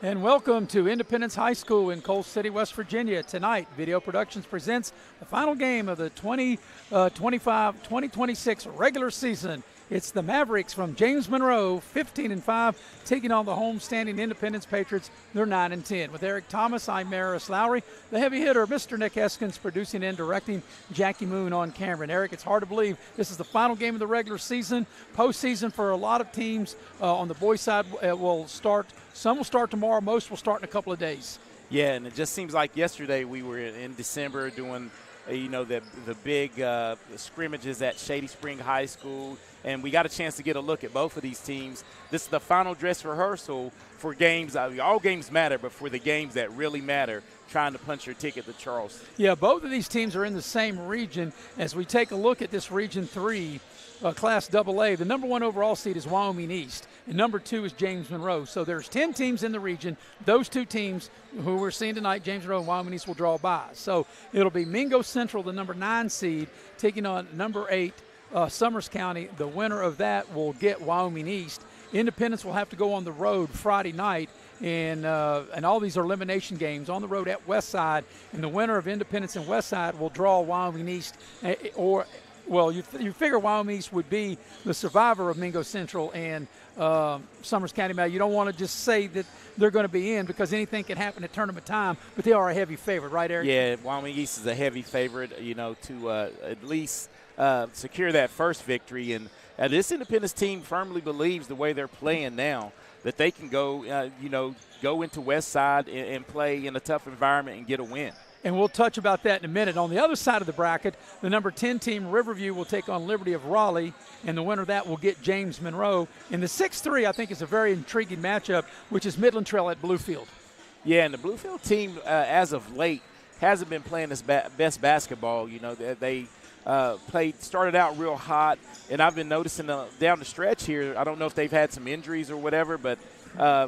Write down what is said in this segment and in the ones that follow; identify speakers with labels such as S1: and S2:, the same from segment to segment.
S1: And welcome to Independence High School in Coal City, West Virginia. Tonight, Video Productions presents the final game of the 2025-2026 regular season. It's the Mavericks from James Monroe, 15-5, taking on the home-standing Independence Patriots. They're 9-10. With Eric Thomas, I'm Maris Lowry. The heavy hitter, Mr. Nick Eskins, producing and directing. Jackie Moon on camera. And Eric, it's hard to believe this is the final game of the regular season. Postseason for a lot of teams on the boys' side will start. Some will start tomorrow. Most will start in a couple of days.
S2: Yeah, and it just seems like yesterday we were in December doing, the big scrimmages at Shady Spring High School, and we got a chance to get a look at both of these teams. This is the final dress rehearsal for games. All games matter, but for the games that really matter, trying to punch your ticket to Charleston.
S1: Yeah, both of these teams are in the same region. As we take a look at this Region 3, Class AA, the number 1 overall seed is Wyoming East, and number 2 is James Monroe. So there's 10 teams in the region. Those two teams who we're seeing tonight, James Monroe and Wyoming East, will draw by. So it'll be Mingo Central, the number 9 seed, taking on number 8, Summers County. The winner of that will get Wyoming East. Independence will have to go on the road Friday night, and all these are elimination games on the road at Westside, and the winner of Independence and Westside will draw Wyoming East, Well, you figure Wyoming East would be the survivor of Mingo Central and Summers County. Now, you don't want to just say that they're going to be in because anything can happen at tournament time, but they are a heavy favorite, right, Eric?
S2: Yeah, Wyoming East is a heavy favorite, to at least secure that first victory. And this Independence team firmly believes the way they're playing now that they can go into Westside and play in a tough environment and get a win.
S1: And we'll touch about that in a minute. On the other side of the bracket, the number 10 team, Riverview, will take on Liberty of Raleigh, and the winner of that will get James Monroe. And the 6-3, I think, is a very intriguing matchup, which is Midland Trail at Bluefield.
S2: Yeah, and the Bluefield team, as of late, hasn't been playing its best basketball. They started out real hot, and I've been noticing down the stretch here, I don't know if they've had some injuries or whatever, but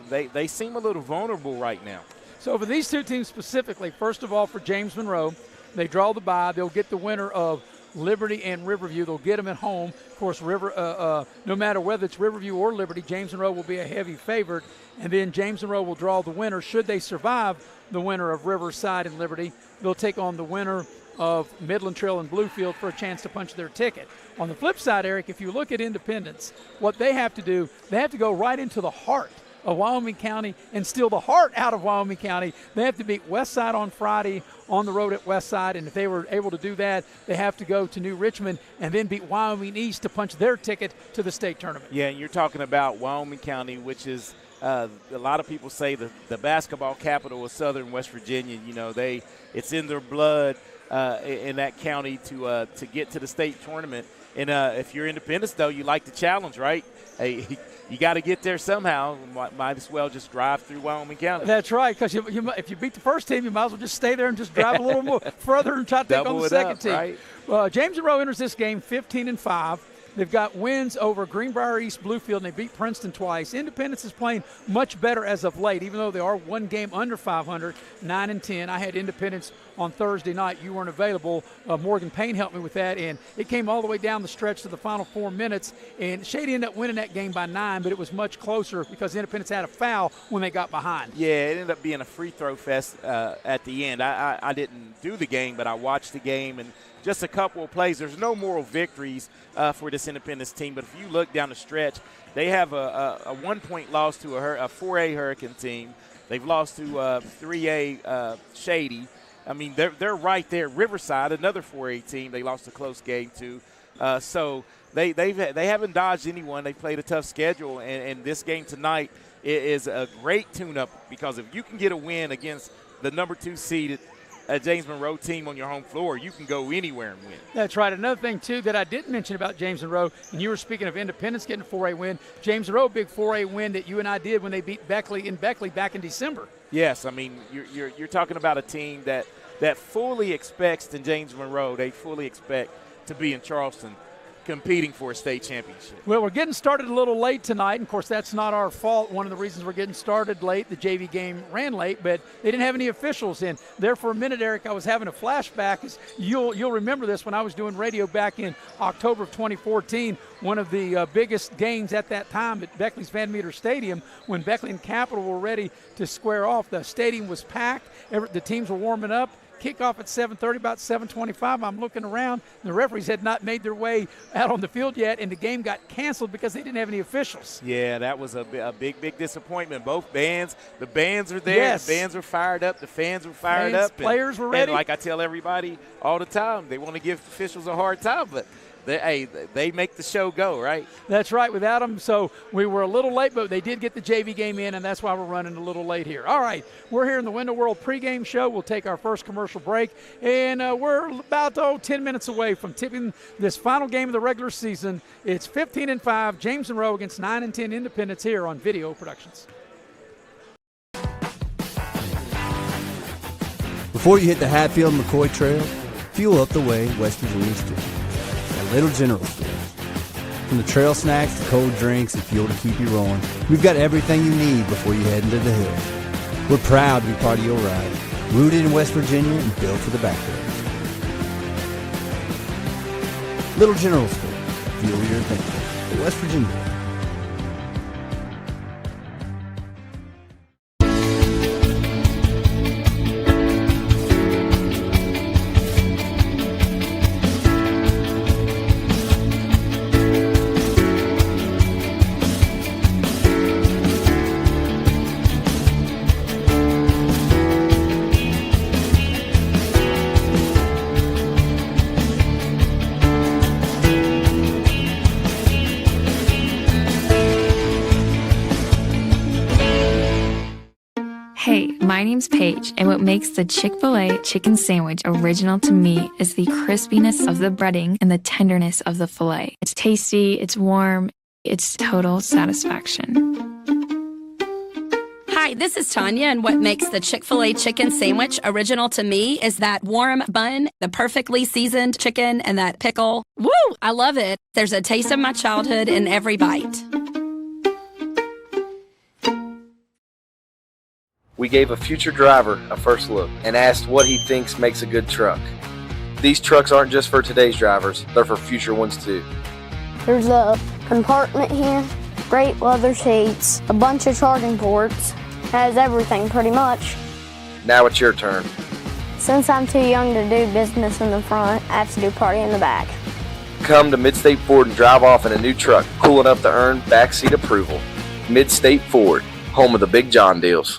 S2: they seem a little vulnerable right now.
S1: So for these two teams specifically, first of all, for James Monroe, they draw the bye. They'll get the winner of Liberty and Riverview. They'll get them at home. Of course, no matter whether it's Riverview or Liberty, James Monroe will be a heavy favorite. And then James Monroe will draw the winner. Should they survive the winner of Riverside and Liberty, they'll take on the winner of Midland Trail and Bluefield for a chance to punch their ticket. On the flip side, Eric, if you look at Independence, what they have to do, they have to go right into the heart of Wyoming County and steal the heart out of Wyoming County. They have to beat Westside on Friday on the road at Westside, and if they were able to do that, they have to go to New Richmond and then beat Wyoming East to punch their ticket to the state tournament.
S2: Yeah, and you're talking about Wyoming County, which is a lot of people say the basketball capital of southern West Virginia. It's in their blood in that county to get to the state tournament. And if you're Independence, though, you like the challenge, right? Hey, you got to get there somehow. Might as well just drive through Wyoming County.
S1: That's right, because if you beat the first team, you might as well just stay there and just drive a little more further and try to take on the second team.
S2: Right?
S1: James Monroe enters this game 15-5. They've got wins over Greenbrier East, Bluefield, and they beat Princeton twice. Independence is playing much better as of late, even though they are one game under 500, 9-10. I had Independence on Thursday night. You weren't available. Morgan Payne helped me with that, and it came all the way down the stretch to the final 4 minutes. And Shady ended up winning that game by 9, but it was much closer because Independence had a foul when they got behind.
S2: Yeah, it ended up being a free throw fest at the end. I didn't do the game, but I watched the game, and just a couple of plays. There's no moral victories for this Independence team, but if you look down the stretch, they have a 1-point loss to a 4A Hurricane team. They've lost to 3A Shady. I mean, they're right there. Riverside, another 4A team, they lost a close game to. So they haven't dodged anyone. They played a tough schedule, and this game tonight is a great tune-up because if you can get a win against the number 2 seeded James Monroe team on your home floor, you can go anywhere and win.
S1: That's right. Another thing, too, that I didn't mention about James Monroe, and you were speaking of Independence getting a 4A win, James Monroe, big 4A win that you and I did when they beat Beckley back in December.
S2: Yes, I mean, you're talking about a team that fully expects in James Monroe, they fully expect to be in Charleston competing for a state championship.
S1: Well, we're getting started a little late tonight, and of course that's not our fault. One of the reasons we're getting started late, the JV game ran late, but they didn't have any officials in. There for a minute, Eric, I was having a flashback. You'll remember this when I was doing radio back in October of 2014, one of the biggest games at that time at Beckley's Van Meter Stadium, when Beckley and Capital were ready to square off. The stadium was packed. The teams were warming up. Kickoff at 7:30, about 7:25. I'm looking around. The referees had not made their way out on the field yet, and the game got canceled because they didn't have any officials.
S2: Yeah, that was a big disappointment. Both bands, the bands are there.
S1: Yes.
S2: The bands are fired up. The fans were fired up.
S1: Players were ready.
S2: And like I tell everybody all the time, they want to give officials a hard time, but they make the show go, right?
S1: That's right, without them. So we were a little late, but they did get the JV game in, and that's why we're running a little late here. All right, we're here in the Window World pregame show. We'll take our first commercial break, and we're about 10 minutes away from tipping this final game of the regular season. It's 15-5, James Monroe against 9-10 Independence here on Video Productions.
S3: Before you hit the Hatfield-McCoy Trail, fuel up the way West Virginians do. Little General Store. From the trail snacks to cold drinks and fuel to keep you rolling, we've got everything you need before you head into the hills. We're proud to be part of your ride, rooted in West Virginia and built for the backwoods. Little General Store. Fuel your adventure. West Virginia.
S4: My name's Paige, and what makes the Chick-fil-A chicken sandwich original to me is the crispiness of the breading and the tenderness of the filet. It's tasty, it's warm, it's total satisfaction.
S5: Hi, this is Tanya, and what makes the Chick-fil-A chicken sandwich original to me is that warm bun, the perfectly seasoned chicken, and that pickle. Woo! I love it. There's a taste of my childhood in every bite.
S6: We gave a future driver a first look and asked what he thinks makes a good truck. These trucks aren't just for today's drivers, they're for future ones too.
S7: There's a compartment here, great leather seats, a bunch of charging ports, has everything pretty much.
S6: Now it's your turn.
S7: Since I'm too young to do business in the front, I have to do party in the back.
S6: Come to Midstate Ford and drive off in a new truck, cool enough to earn backseat approval. Midstate Ford, home of the Big John deals.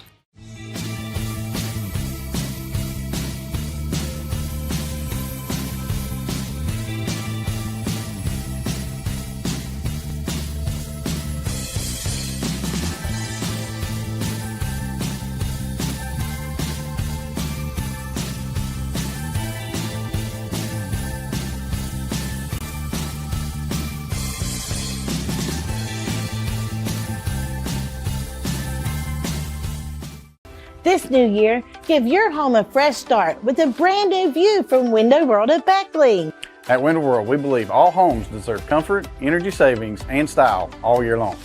S8: This new year, give your home a fresh start with a brand new view from Window World of Beckley.
S9: At Window World, we believe all homes deserve comfort, energy savings, and style all year long.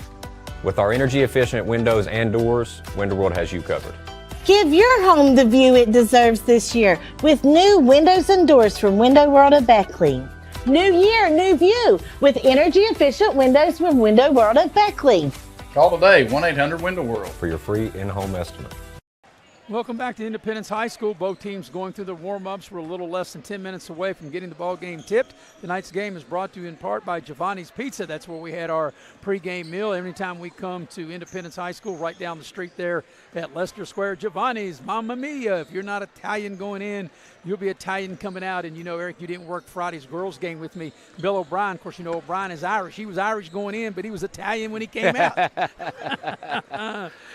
S10: With our energy-efficient windows and doors, Window World has you covered.
S8: Give your home the view it deserves this year with new windows and doors from Window World of Beckley. New year, new view with energy-efficient windows from Window World of Beckley.
S9: Call today, 1-800-WINDOW-WORLD
S10: for your free in-home estimate.
S1: Welcome back to Independence High School. Both teams going through the warm-ups. We're a little less than 10 minutes away from getting the ball game tipped. Tonight's game is brought to you in part by Giovanni's Pizza. That's where we had our pregame meal. Anytime we come to Independence High School, right down the street there at Leicester Square, Giovanni's, Mamma Mia. If you're not Italian going in, you'll be Italian coming out. And, you know, Eric, you didn't work Friday's girls game with me. Bill O'Brien, of course, you know O'Brien is Irish. He was Irish going in, but he was Italian when he came out.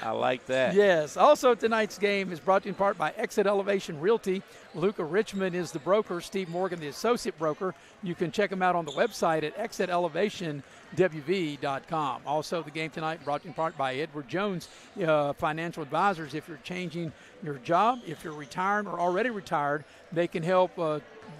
S2: I like that.
S1: Yes. Also tonight's game, Pregame is brought to you in part by Exit Elevation Realty. Luca Richmond is the broker, Steve Morgan the associate broker. You can check them out on the website at exitelevationwv.com. Also, the game tonight brought to you in part by Edward Jones Financial Advisors. If you're changing your job, if you're retired or already retired, they can help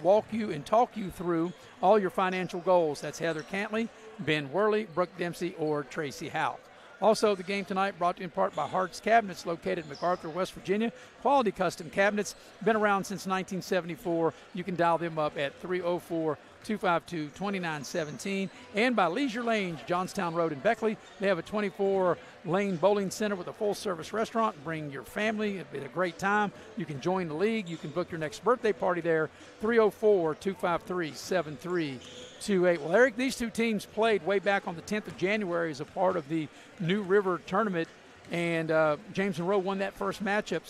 S1: walk you and talk you through all your financial goals. That's Heather Cantley, Ben Worley, Brooke Dempsey, or Tracy Howe. Also, the game tonight brought to you in part by Hart's Cabinets, located in MacArthur, West Virginia. Quality custom cabinets, been around since 1974. You can dial them up at 304-252-2917. And by Leisure Lanes, Johnstown Road in Beckley. They have a 24-lane bowling center with a full-service restaurant. Bring your family. It'll be a great time. You can join the league. You can book your next birthday party there, 304-253-7328. Well, Eric, these two teams played way back on the 10th of January as a part of the New River tournament, and James Monroe won that first matchup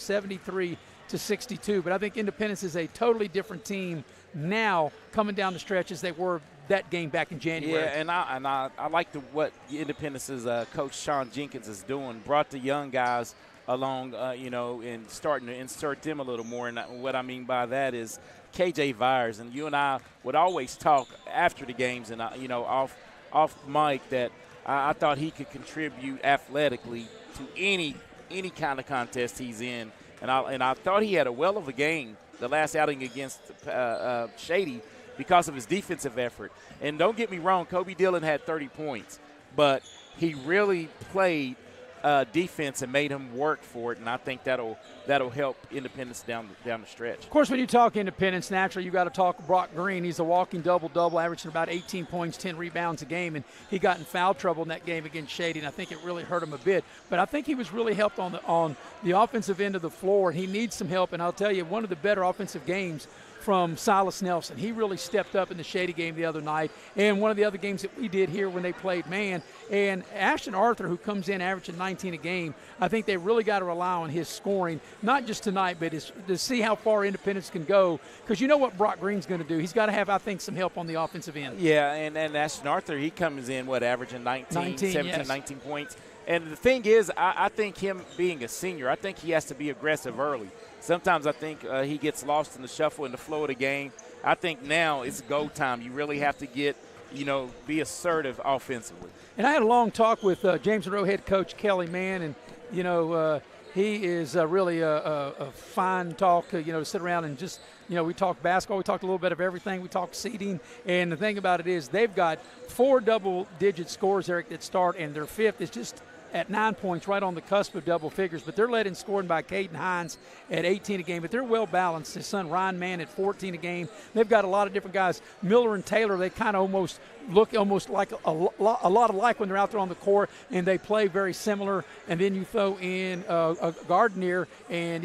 S1: 73-62. But I think Independence is a totally different team now coming down the stretch as they were that game back in January.
S2: Yeah, and I like what Independence's coach Sean Jenkins is doing. Brought the young guys along, and starting to insert them a little more. And what I mean by that is KJ Vyers, and you and I would always talk after the games and off mic that I thought he could contribute athletically to any kind of contest he's in, and I thought he had a well of a game the last outing against Shady because of his defensive effort. And don't get me wrong, Kobe Dillon had 30 points, but he really played defense and made him work for it, and I think that'll help Independence down the stretch.
S1: Of course, when you talk Independence, naturally you got to talk Brock Green. He's a walking double-double, averaging about 18 points, 10 rebounds a game, and he got in foul trouble in that game against Shady, and I think it really hurt him a bit. But I think he was really helped on the offensive end of the floor, and he needs some help. And I'll tell you, one of the better offensive games from Silas Nelson. He really stepped up in the Shady game the other night, and one of the other games that we did here when they played man. And Ashton Arthur, who comes in averaging 19 a game, I think they really got to rely on his scoring, not just tonight, but to see how far Independence can go, because you know what Brock Green's going to do. He's got to have, I think, some help on the offensive end.
S2: Yeah, and Ashton Arthur, he comes in, averaging 17, yes. 19 points. And the thing is, I think him being a senior, I think he has to be aggressive early. Sometimes I think he gets lost in the shuffle in the flow of the game. I think now it's go time. You really have to be assertive offensively.
S1: And I had a long talk with James Monroe head coach Kelly Mann, and, he is really a fine talk, to sit around and just, we talked basketball. We talked a little bit of everything. We talked seeding. And the thing about it is they've got 4 double-digit scores, Eric, that start, and their fifth is just at 9 points, right on the cusp of double figures. But they're led in scoring by Caden Hines at 18 a game. But they're well balanced. His son Ryan Mann at 14 a game. They've got a lot of different guys. Miller and Taylor, they kind of almost look like a lot alike when they're out there on the court, and they play very similar. And then you throw in a Gardner, and,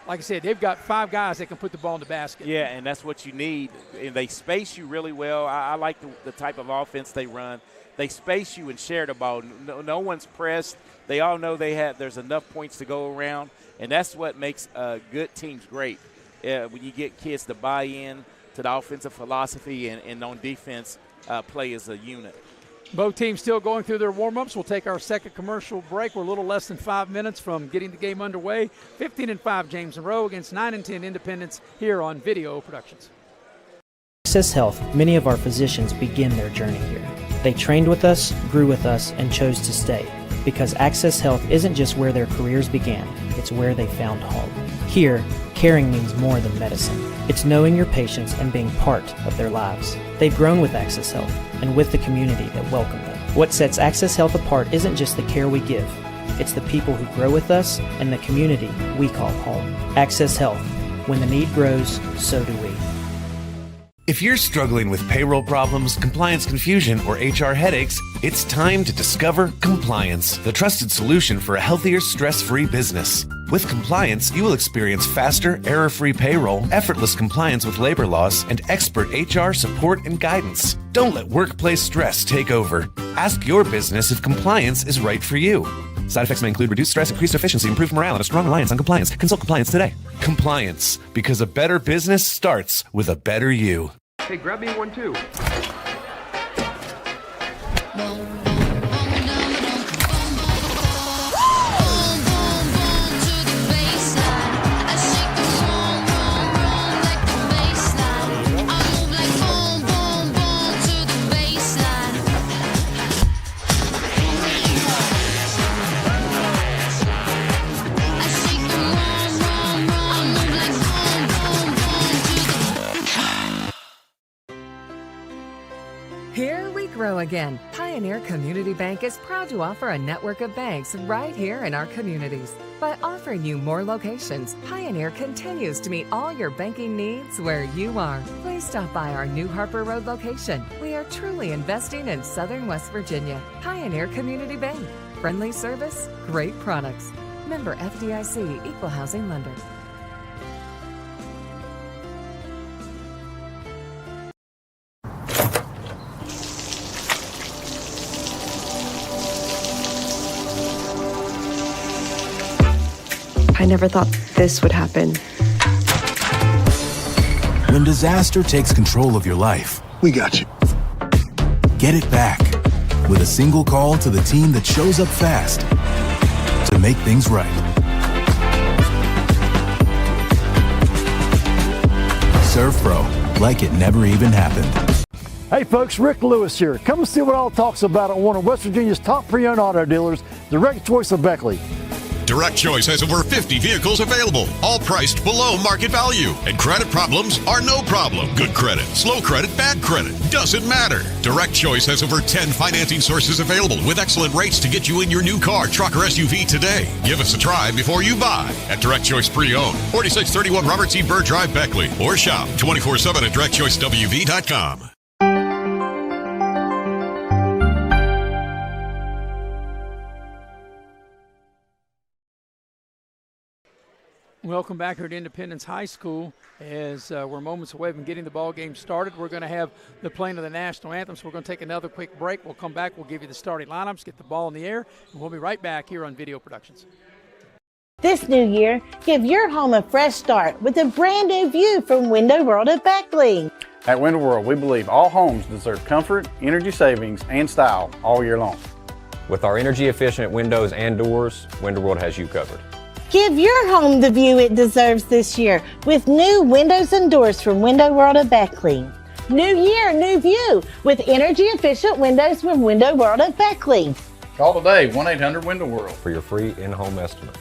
S1: like I said, they've got 5 guys that can put the ball in the basket.
S2: Yeah, and that's what you need. And they space you really well. I like the type of offense they run. They space you and share the ball. No one's pressed. They all know there's enough points to go around, and that's what makes good teams great. When you get kids to buy in to the offensive philosophy and on defense, play as a unit.
S1: Both teams still going through their warm-ups. We'll take our second commercial break. We're a little less than 5 minutes from getting the game underway. 15-5 James Monroe against 9-10 Independence here on Video Productions.
S11: Access Health, many of our physicians begin their journey here. They trained with us, grew with us, and chose to stay, because Access Health isn't just where their careers began, it's where they found home. Here, caring means more than medicine. It's knowing your patients and being part of their lives. They've grown with Access Health and with the community that welcomed them. What sets Access Health apart isn't just the care we give, it's the people who grow with us and the community we call home. Access Health. When the need grows, so do we.
S12: If you're struggling with payroll problems, compliance confusion, or HR headaches, it's time to discover Compliance, the trusted solution for a healthier, stress-free business. With Compliance, you will experience faster, error-free payroll, effortless compliance with labor laws, and expert HR support and guidance. Don't let workplace stress take over. Ask your business if Compliance is right for you. Side effects may include reduced stress, increased efficiency, improved morale, and a strong reliance on compliance. Consult Compliance today. Compliance, because a better business starts with a better you.
S13: Hey, grab me one too. Hello again. Pioneer Community Bank is proud to offer a network of banks right here in our communities. By offering you more locations, Pioneer continues to meet all your banking needs where you are. Please stop by our new Harper Road location. We are truly investing in Southern West Virginia. Pioneer Community Bank. Friendly service, great products. Member FDIC, Equal Housing Lender.
S14: I never thought this would happen.
S15: When disaster takes control of your life, we got you. Get it back with a single call to the team that shows up fast to make things right. ServPro, like it never even happened.
S16: Hey folks, Rick Lewis here. Come and see what all talks about at one of West Virginia's top pre-owned auto dealers, Direct Choice of Beckley.
S17: Direct Choice has over 50 vehicles available, all priced below market value. And credit problems are no problem. Good credit, slow credit, bad credit, doesn't matter. Direct Choice has over 10 financing sources available with excellent rates to get you in your new car, truck, or SUV today. Give us a try before you buy at Direct Choice Pre-Owned, 4631 Robert C. Byrd Drive, Beckley, or shop 24/7 at directchoicewv.com.
S1: Welcome back here at Independence High School. As we're moments away from getting the ball game started, we're going to have the playing of the national anthem. So we're going to take another quick break. We'll come back. We'll give you the starting lineups, get the ball in the air, and we'll be right back here on Video Productions.
S8: This new year, give your home a fresh start with a brand new view from Window World at Beckley.
S9: At Window World, we believe all homes deserve comfort, energy savings, and style all year long.
S10: With our energy-efficient windows and doors, Window World has you covered.
S8: Give your home the view it deserves this year with new windows and doors from Window World at Beckley. New year, new view with energy-efficient windows from Window World at Beckley.
S9: Call today, 1-800-WINDOW-WORLD
S10: for your free in-home estimate.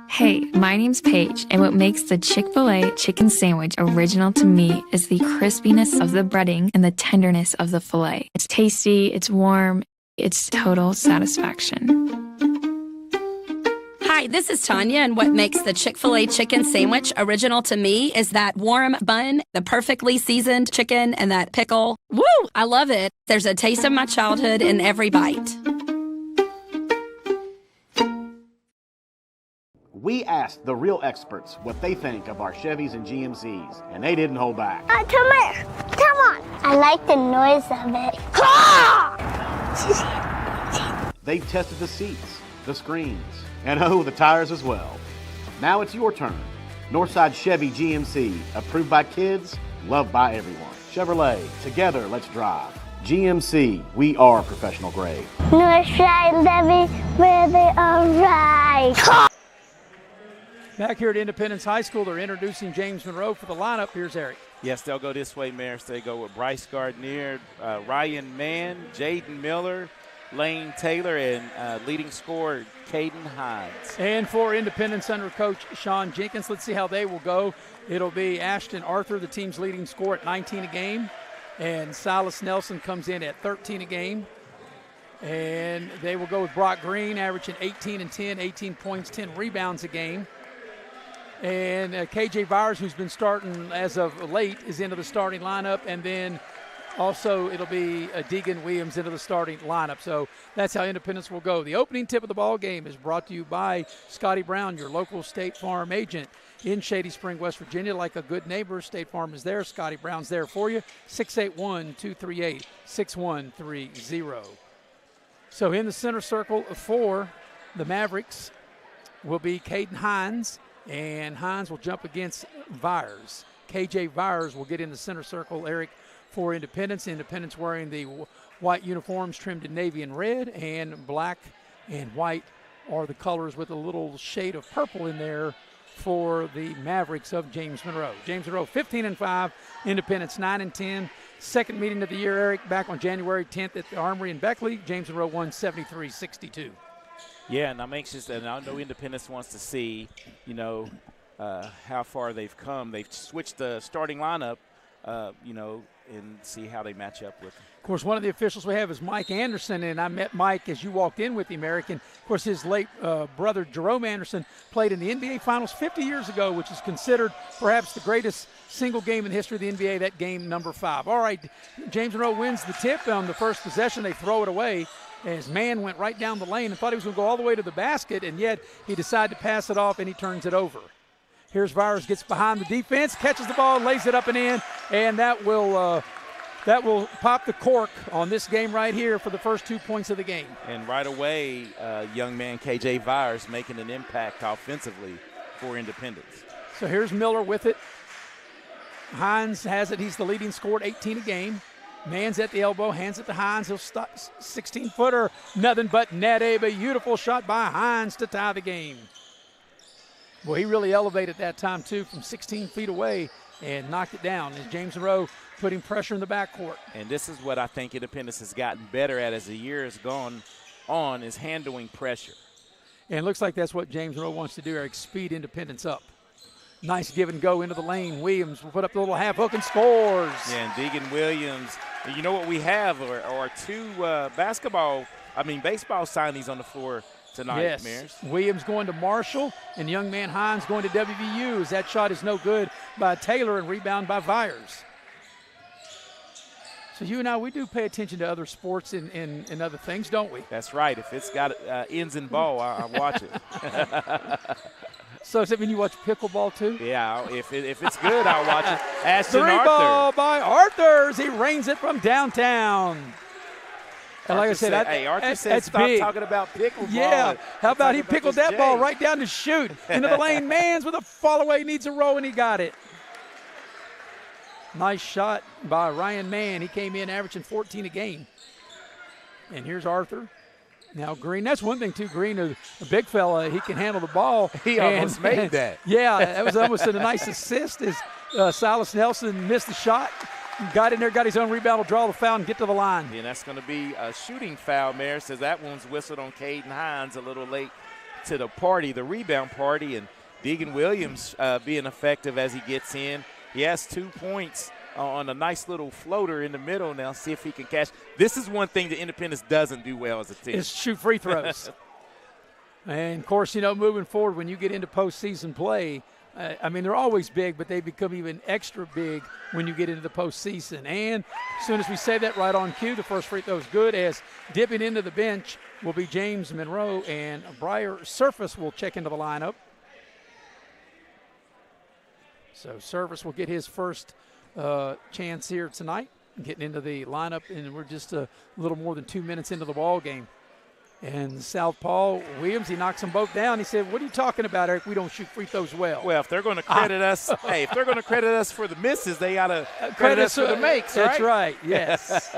S4: Hey, my name's Paige, and what makes the Chick-fil-A chicken sandwich original to me is the crispiness of the breading and the tenderness of the filet. It's tasty, it's warm, it's total satisfaction.
S5: Hi, this is Tanya, and what makes the Chick-fil-A chicken sandwich original to me is that warm bun, the perfectly seasoned chicken, and that pickle. Woo! I love it. There's a taste of my childhood in every bite.
S18: We asked the real experts what they think of our Chevys and GMCs, and they didn't hold back.
S7: Come here. Come on. I like the noise of it.
S18: They tested the seats, the screens, and the tires as well. Now it's your turn. Northside Chevy GMC, approved by kids, loved by everyone. Chevrolet, together let's drive. GMC, we are professional grade.
S7: Northside Chevy, where they are right.
S1: Back here at Independence High School, they're introducing James Monroe for the lineup. Here's Eric.
S2: Yes, they'll go this way, Maris. They go with Bryce Gardner, Ryan Mann, Jaden Miller, Lane Taylor, and leading scorer Caden Hines.
S1: And for Independence under Coach Sean Jenkins, let's see how they will go. It'll be Ashton Arthur, the team's leading scorer at 19 a game, and Silas Nelson comes in at 13 a game. And they will go with Brock Green, averaging 18 and 10, 18 points, 10 rebounds a game. And KJ Byers, who's been starting as of late, is into the starting lineup. And then also it'll be Deegan Williams into the starting lineup. So that's how Independence will go. The opening tip of the ball game is brought to you by Scotty Brown, your local State Farm agent in Shady Spring, West Virginia. Like a good neighbor, State Farm is there. Scotty Brown's there for you. 681-238-6130. So in the center circle for the Mavericks will be Caden Hines. And Hines will jump against KJ Byers will get in the center circle, Eric, for Independence. Independence wearing the white uniforms trimmed in navy and red, and black and white are the colors with a little shade of purple in there for the Mavericks of James Monroe. James Monroe 15-5, Independence 9-10. Second meeting of the year, Eric, back on January 10th at the Armory in Beckley. James Monroe won 73-62.
S2: Yeah, and I'm anxious, and I know Independence wants to see, how far they've come. They've switched the starting lineup, and see how they match up with them.
S1: Of course, one of the officials we have is Mike Anderson, and I met Mike as you walked in with him, Eric. And, of course, his late brother, Jerome Anderson, played in the NBA Finals 50 years ago, which is considered perhaps the greatest single game in the history of the NBA, that game number 5. All right, James Monroe wins the tip on the first possession. They throw it away as man went right down the lane and thought he was going to go all the way to the basket, and yet he decided to pass it off, and he turns it over. Here's Virus, gets behind the defense, catches the ball, lays it up and in, and that will pop the cork on this game right here for the first 2 points of the game.
S2: And right away, young man KJ Virus making an impact offensively for Independence.
S1: So here's Miller with it. Hines has it. He's the leading scorer at 18 a game. Man's at the elbow, hands it to Hines. He'll stop 16-footer, nothing but net. A beautiful shot by Hines to tie the game. Well, he really elevated that time, too, from 16 feet away and knocked it down as James Monroe putting pressure in the backcourt.
S2: And this is what I think Independence has gotten better at as the year has gone on, is handling pressure.
S1: And it looks like that's what James Monroe wants to do, Eric, speed Independence up. Nice give and go into the lane. Williams will put up the little half hook and scores.
S2: Yeah, and Deegan Williams. You know what we have are two baseball signings on the floor tonight,
S1: yes.
S2: Maris.
S1: Williams going to Marshall, and young man Hines going to WVU as that shot is no good by Taylor and rebound by Vyers. So you and I, we do pay attention to other sports and other things, don't we?
S2: That's right. If it's got ends and ball, I watch it.
S1: So does that mean you watch pickleball too?
S2: Yeah, if it's good, I'll watch it. Ashton
S1: Three
S2: Arthur.
S1: ball by Arthur as he rains it from downtown. And like I said,
S2: Arthur said
S1: that's
S2: stop
S1: big.
S2: talking about pickleball.
S1: Yeah, how about he pickled that ball
S2: Jay.
S1: right down to shoot into the lane. Mans with a fall away, needs a row, and he got it. Nice shot by Ryan Mann. He came in averaging 14 a game. And here's Arthur. Now Green, that's one thing too. Green, a big fella, he can handle the ball.
S2: He almost made that.
S1: Yeah, that was almost a nice assist as Silas Nelson missed the shot. Got in there, got his own rebound, will draw the foul and get to the line.
S2: And that's going to be a shooting foul, Mayor. Says that one's whistled on Caden Hines a little late to the party, the rebound party. And Deegan Williams being effective as he gets in. He has 2 points on a nice little floater in the middle. Now see if he can catch. This is one thing that Independence doesn't do well as a team.
S1: Is shoot free throws. And, of course, moving forward when you get into postseason play, they're always big, but they become even extra big when you get into the postseason. And as soon as we say that right on cue, the first free throw is good, as dipping into the bench will be James Monroe, and Briar Surface will check into the lineup. So Surface will get his first chance here tonight, getting into the lineup, and we're just a little more than 2 minutes into the ball game. And Southpaw Williams, he knocks them both down. He said, "What are you talking about, Eric? We don't shoot free throws well."
S2: Well, if they're going to credit us, if they're going to credit us for the misses, they got to credit us for the makes,
S1: That's right, yes.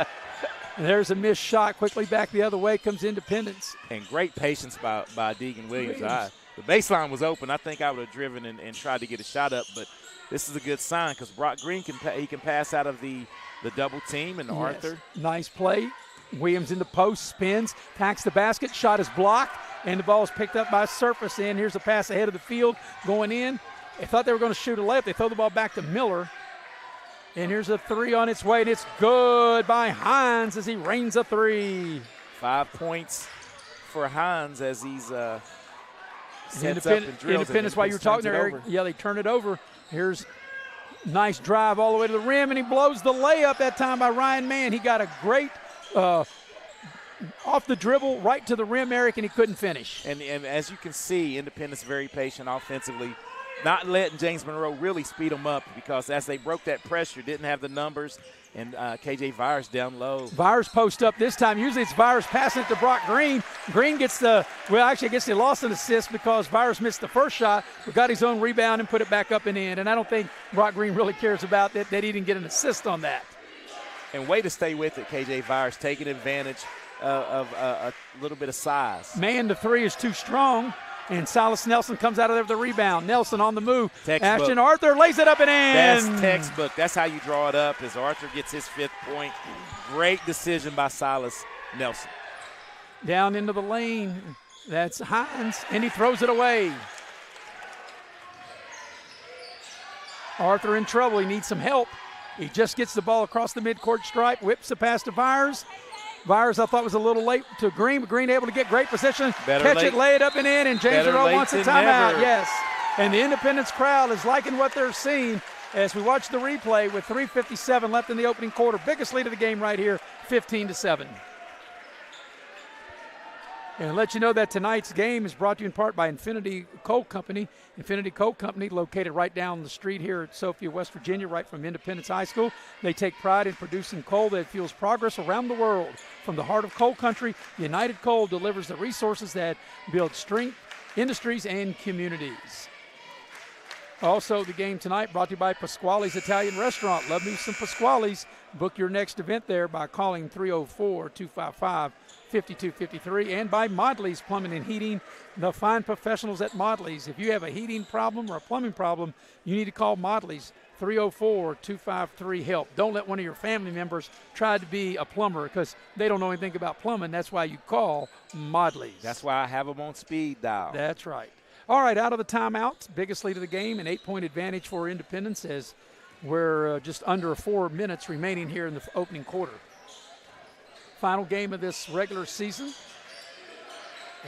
S1: And there's a missed shot. Quickly back the other way comes Independence.
S2: And great patience by Deegan Williams. The baseline was open. I think I would have driven and tried to get a shot up, but this is a good sign because Brock Green can pass out of the double team, and Arthur.
S1: Nice play. Williams in the post, spins, tacks the basket, shot is blocked, and the ball is picked up by Surface. And here's a pass ahead of the field going in. They thought they were going to shoot a layup. They throw the ball back to Miller. And here's a three on its way, and it's good by Hines as he rains a three.
S2: 5 points for Hines as he's sets up and drills.
S1: Independence, while you were talking there, Eric, they turn it over. Here's nice drive all the way to the rim, and he blows the layup that time by Ryan Mann. He got a great off the dribble right to the rim, Eric, and he couldn't finish.
S2: And as you can see, Independence very patient offensively, not letting James Monroe really speed them up because as they broke that pressure, didn't have the numbers, and KJ Vyers down low.
S1: Vyers post up this time. Usually it's Vyers passing it to Brock Green. Green gets he lost an assist because Vyers missed the first shot, but got his own rebound and put it back up and in. And I don't think Brock Green really cares about that he didn't get an assist on that.
S2: And way to stay with it, KJ Virus, taking advantage of a little bit of size.
S1: Man, the three is too strong. And Silas Nelson comes out of there with the rebound. Nelson on the move.
S2: Textbook.
S1: Ashton Arthur lays it up and in.
S2: That's textbook. That's how you draw it up as Arthur gets his 5th point. Great decision by Silas Nelson.
S1: Down into the lane. That's Hines, and he throws it away. Arthur in trouble. He needs some help. He just gets the ball across the midcourt stripe, whips the pass to Virus. Virus, I thought, was a little late to Green, but Green able to get great position. Catch it, lay it up and in, and James Monroe wants a timeout. Yes. And the Independence crowd is liking what they're seeing as we watch the replay with 3:57 left in the opening quarter. Biggest lead of the game right here, 15-7. And let you know that tonight's game is brought to you in part by Infinity Coal Company. Infinity Coal Company, located right down the street here at Sophia, West Virginia, right from Independence High School. They take pride in producing coal that fuels progress around the world. From the heart of coal country, United Coal delivers the resources that build strength, industries, and communities. Also, the game tonight brought to you by Pasquale's Italian Restaurant. Love me some Pasquale's. Book your next event there by calling 304-255-5253, and by Modley's Plumbing and Heating, the fine professionals at Modley's. If you have a heating problem or a plumbing problem, you need to call Modley's, 304-253-HELP. Don't let one of your family members try to be a plumber because they don't know anything about plumbing. That's why you call Modley's.
S2: That's why I have them on speed dial.
S1: That's right. All right, out of the timeout, biggest lead of the game, an 8-point advantage for Independence as we're just under 4 minutes remaining here in the opening quarter. Final game of this regular season.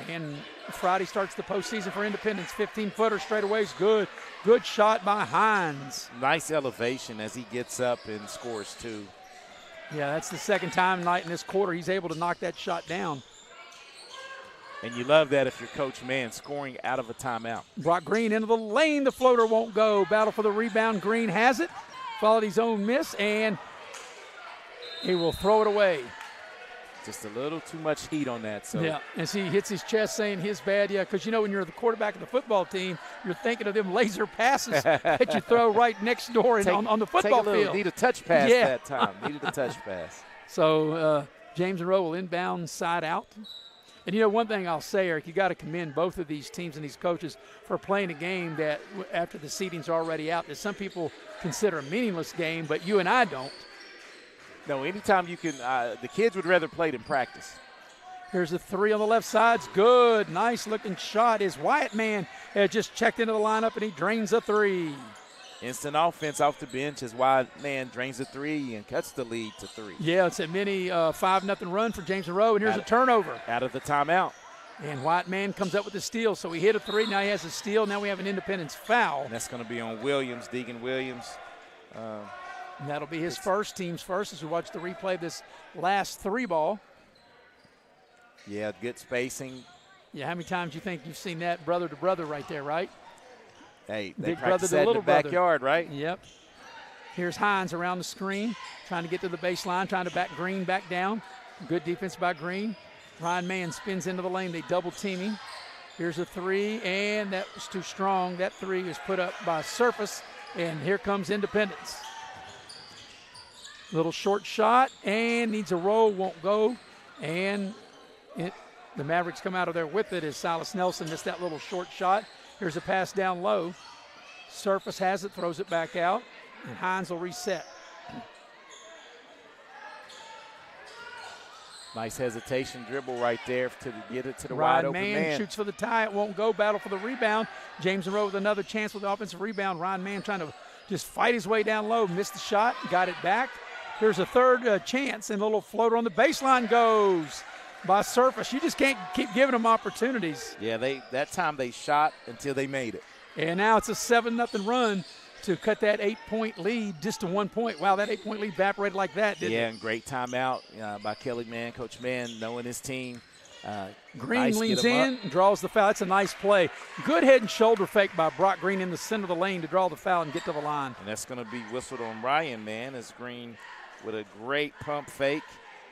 S1: And Friday starts the postseason for Independence. 15-footer straightaways, good. Good shot by Hines.
S2: Nice elevation as he gets up and scores two.
S1: Yeah, that's the second time tonight in this quarter he's able to knock that shot down.
S2: And you love that if you're Coach Mann scoring out of a timeout.
S1: Brock Green into the lane. The floater won't go. Battle for the rebound. Green has it. Followed his own miss, and he will throw it away.
S2: Just a little too much heat on that. So.
S1: Yeah, and see, he hits his chest saying his bad. Yeah, because, you know, when you're the quarterback of the football team, you're thinking of them laser passes that you throw right next door on the football field.
S2: Need a touch pass that time. Needed a touch pass.
S1: So James Monroe will inbound side out. And, you know, one thing I'll say, Eric, you got to commend both of these teams and these coaches for playing a game that after the seeding's already out that some people consider a meaningless game, but you and I don't.
S2: No, anytime you can, the kids would rather play than practice.
S1: Here's a three on the left side. It's good. Nice-looking shot. His Wyatt man has just checked into the lineup, and he drains a three.
S2: Instant offense off the bench as Wyatt man drains a three and cuts the lead to 3.
S1: Yeah, it's a mini 5-0 run for James Monroe, and here's a turnover.
S2: Out of the timeout.
S1: And Wyatt man comes up with the steal, so he hit a three. Now he has a steal. Now we have an Independence foul.
S2: And that's going to be on Williams, Deegan Williams.
S1: And that'll be his first, team's first, as we watch the replay of this last three ball.
S2: Yeah, good spacing.
S1: Yeah, how many times do you think you've seen that brother to brother right there, right?
S2: Hey, they
S1: big
S2: practice
S1: brother to
S2: that in the
S1: little
S2: backyard,
S1: brother.
S2: right?
S1: Yep. Here's Hines around the screen, trying to get to the baseline, trying to back Green back down. Good defense by Green. Ryan Mann spins into the lane. They double team him. Here's a three, and that was too strong. That three is put up by Surface, and here comes Independence. Little short shot, and needs a roll, won't go. And the Mavericks come out of there with it as Silas Nelson missed that little short shot. Here's a pass down low. Surface has it, throws it back out, and Hines will reset.
S2: Nice hesitation dribble right there to get it to the wide open man.
S1: Shoots for the tie. It won't go. Battle for the rebound. James Monroe with another chance with the offensive rebound. Ryan Mann trying to just fight his way down low. Missed the shot. Got it back. Here's a third chance, and a little floater on the baseline goes by Surface. You just can't keep giving them opportunities.
S2: Yeah, that time they shot until they made it.
S1: And now it's a 7-0 run to cut that 8-point lead just to 1 point. Wow, that 8-point lead evaporated like that, didn't it?
S2: Yeah, and great timeout by Kelly Mann, Coach Mann, knowing his team.
S1: Green leans in and draws the foul. That's a nice play. Good head and shoulder fake by Brock Green in the center of the lane to draw the foul and get to the line.
S2: And that's going to be whistled on Ryan Mann as Green with a great pump fake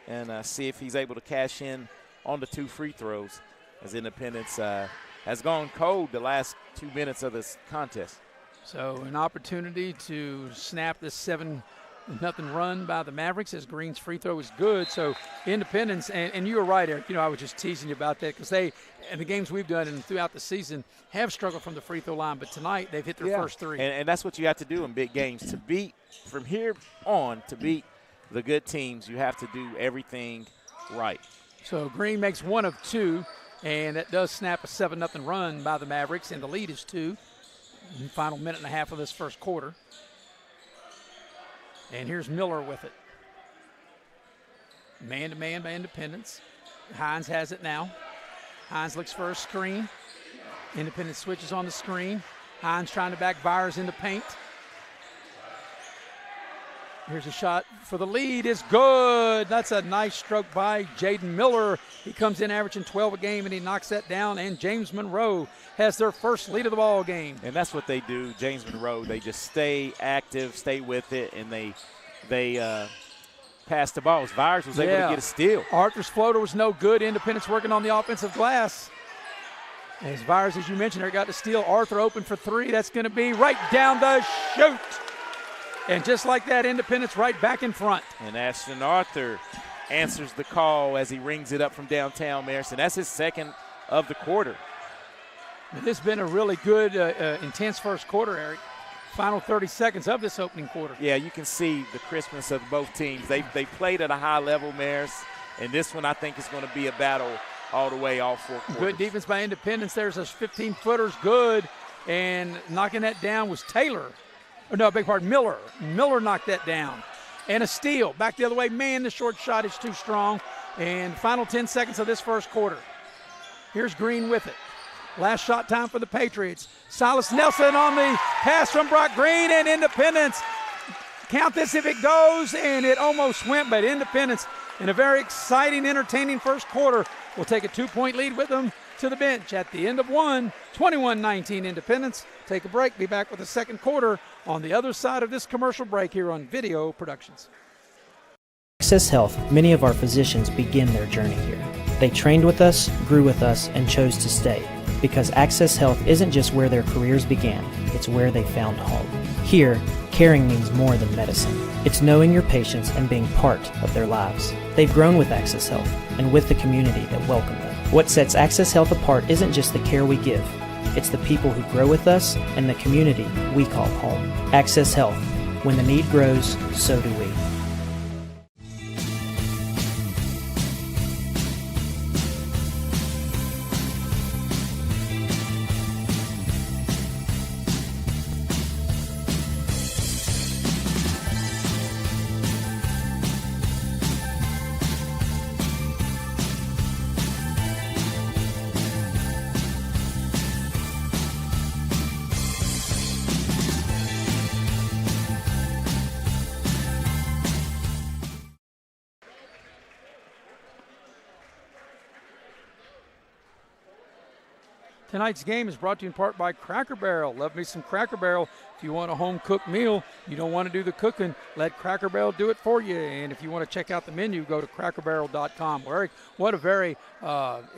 S2: and see if he's able to cash in on the 2 free throws as Independence has gone cold the last 2 minutes of this contest.
S1: So an opportunity to snap this 7 7-0 run by the Mavericks as Green's free throw is good. So Independence, and you were right, Eric. I was just teasing you about that because they, in the games we've done and throughout the season, have struggled from the free throw line. But tonight they've hit their first three.
S2: And that's what you have to do in big games. To beat, from here on, to beat the good teams, you have to do everything right.
S1: So Green makes 1 of 2, and that does snap a 7-0 run by the Mavericks, and the lead is 2. Final minute and a half of this first quarter. And here's Miller with it. Man-to-man by Independence. Hines has it now. Hines looks for a screen. Independence switches on the screen. Hines trying to back Byers in the paint. Here's a shot for the lead. It's good. That's a nice stroke by Jaden Miller. He comes in averaging 12 a game, and he knocks that down. And James Monroe has their first lead of the ball game.
S2: And that's what they do, James Monroe. They just stay active, stay with it, and they pass the ball. Byers was able to get a steal.
S1: Arthur's floater was no good. Independence working on the offensive glass. As Byers, as you mentioned, there got the steal. Arthur open for 3. That's going to be right down the chute. And just like that, Independence right back in front.
S2: And Ashton Arthur answers the call as he rings it up from downtown Marison. That's his second of the quarter.
S1: This has been a really good, intense first quarter, Eric. Final 30 seconds of this opening quarter.
S2: Yeah, you can see the crispness of both teams. They played at a high level, Maris, and this one I think is going to be a battle all the way, all 4 quarters.
S1: Good defense by Independence. There's a 15-footer's good, and knocking that down was Taylor. No, beg pardon, Miller. Miller knocked that down. And a steal. Back the other way. Man, the short shot is too strong. And final 10 seconds of this first quarter. Here's Green with it. Last shot time for the Patriots. Silas Nelson on the pass from Brock Green, and Independence. Count this if it goes, and it almost went, but Independence in a very exciting, entertaining first quarter will take a 2-point lead with them to the bench at the end of 1, 21-19 Independence. Take a break. Be back with the second quarter on the other side of this commercial break here on Video Productions.
S11: Access Health, many of our physicians begin their journey here. They trained with us, grew with us, and chose to stay. Because Access Health isn't just where their careers began, it's where they found home. Here, caring means more than medicine. It's knowing your patients and being part of their lives. They've grown with Access Health and with the community that welcomed them. What sets Access Health apart isn't just the care we give, it's the people who grow with us and the community we call home. Access Health. When the need grows, so do we.
S1: Tonight's game is brought to you in part by Cracker Barrel. Love me some Cracker Barrel. If you want a home-cooked meal, you don't want to do the cooking, let Cracker Barrel do it for you. And if you want to check out the menu, go to crackerbarrel.com. Well, Eric, what a very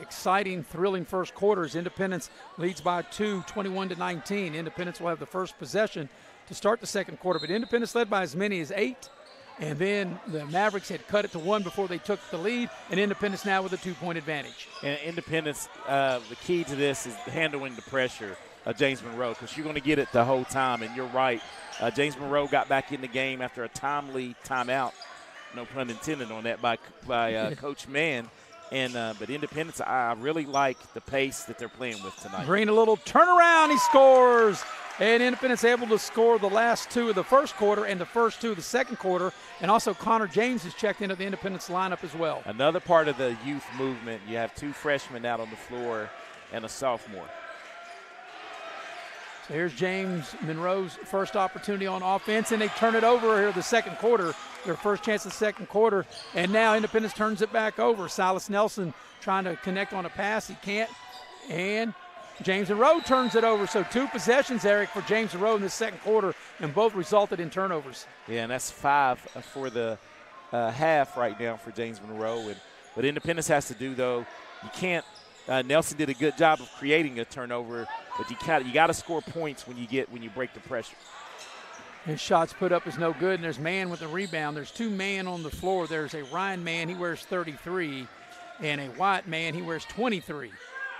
S1: exciting, thrilling first quarter as Independence leads by 2, 21-19. Independence will have the first possession to start the second quarter, but Independence led by as many as 8. And then the Mavericks had cut it to 1 before they took the lead, and Independence now with a 2-point advantage.
S2: And Independence, the key to this is handling the pressure of James Monroe, because you're going to get it the whole time. And you're right, James Monroe got back in the game after a timely timeout, no pun intended on that, by Coach Mann. And but Independence, I really like the pace that they're playing with tonight.
S1: Green, a little turnaround, he scores. And Independence able to score the last 2 of the first quarter and the first 2 of the second quarter. And also Connor James has checked into the Independence lineup as well.
S2: Another part of the youth movement, you have 2 freshmen out on the floor and a sophomore.
S1: So here's James Monroe's first opportunity on offense, and they turn it over here the second quarter, their first chance of the second quarter. And now Independence turns it back over. Silas Nelson trying to connect on a pass. He can't. And James Monroe turns it over. So 2 possessions, Eric, for James Monroe in the second quarter, and both resulted in turnovers.
S2: Yeah, and that's 5 for the half right now for James Monroe. But Independence has to do, though, you can't. Nelson did a good job of creating a turnover, but you got to score points when you break the pressure.
S1: His shots put up is no good, and there's man with the rebound. There's 2 man on the floor. There's a Ryan man, he wears 33, and a White man, he wears 23.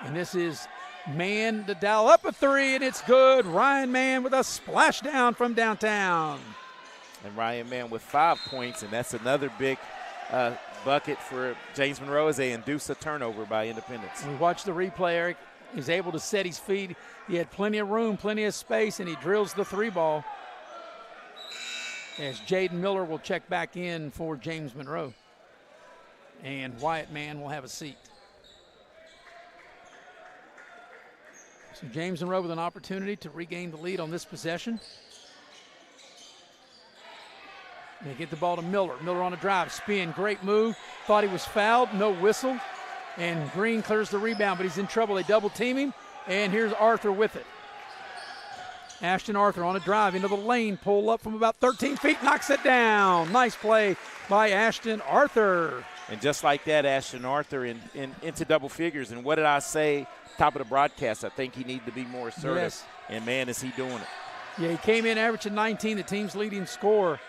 S1: And this is man to dial up a 3, and it's good. Ryan man with a splashdown from downtown.
S2: And Ryan man with 5 points, and that's another big bucket for James Monroe as they induce a turnover by Independence.
S1: We watched the replay, Eric. He's able to set his feet. He had plenty of room, plenty of space, and he drills the 3 ball. As Jaden Miller will check back in for James Monroe. And Wyatt Mann will have a seat. So James Monroe with an opportunity to regain the lead on this possession. They get the ball to Miller. Miller on a drive, spin, great move. Thought he was fouled, no whistle. And Green clears the rebound, but he's in trouble. They double team him, and here's Arthur with it. Ashton Arthur on a drive into the lane, pull up from about 13 feet, knocks it down. Nice play by Ashton Arthur.
S2: And just like that, Ashton Arthur into double figures. And what did I say top of the broadcast? I think he needed to be more assertive.
S1: Yes.
S2: And, man, is he doing it.
S1: Yeah, he came in averaging 19, the team's leading scorer.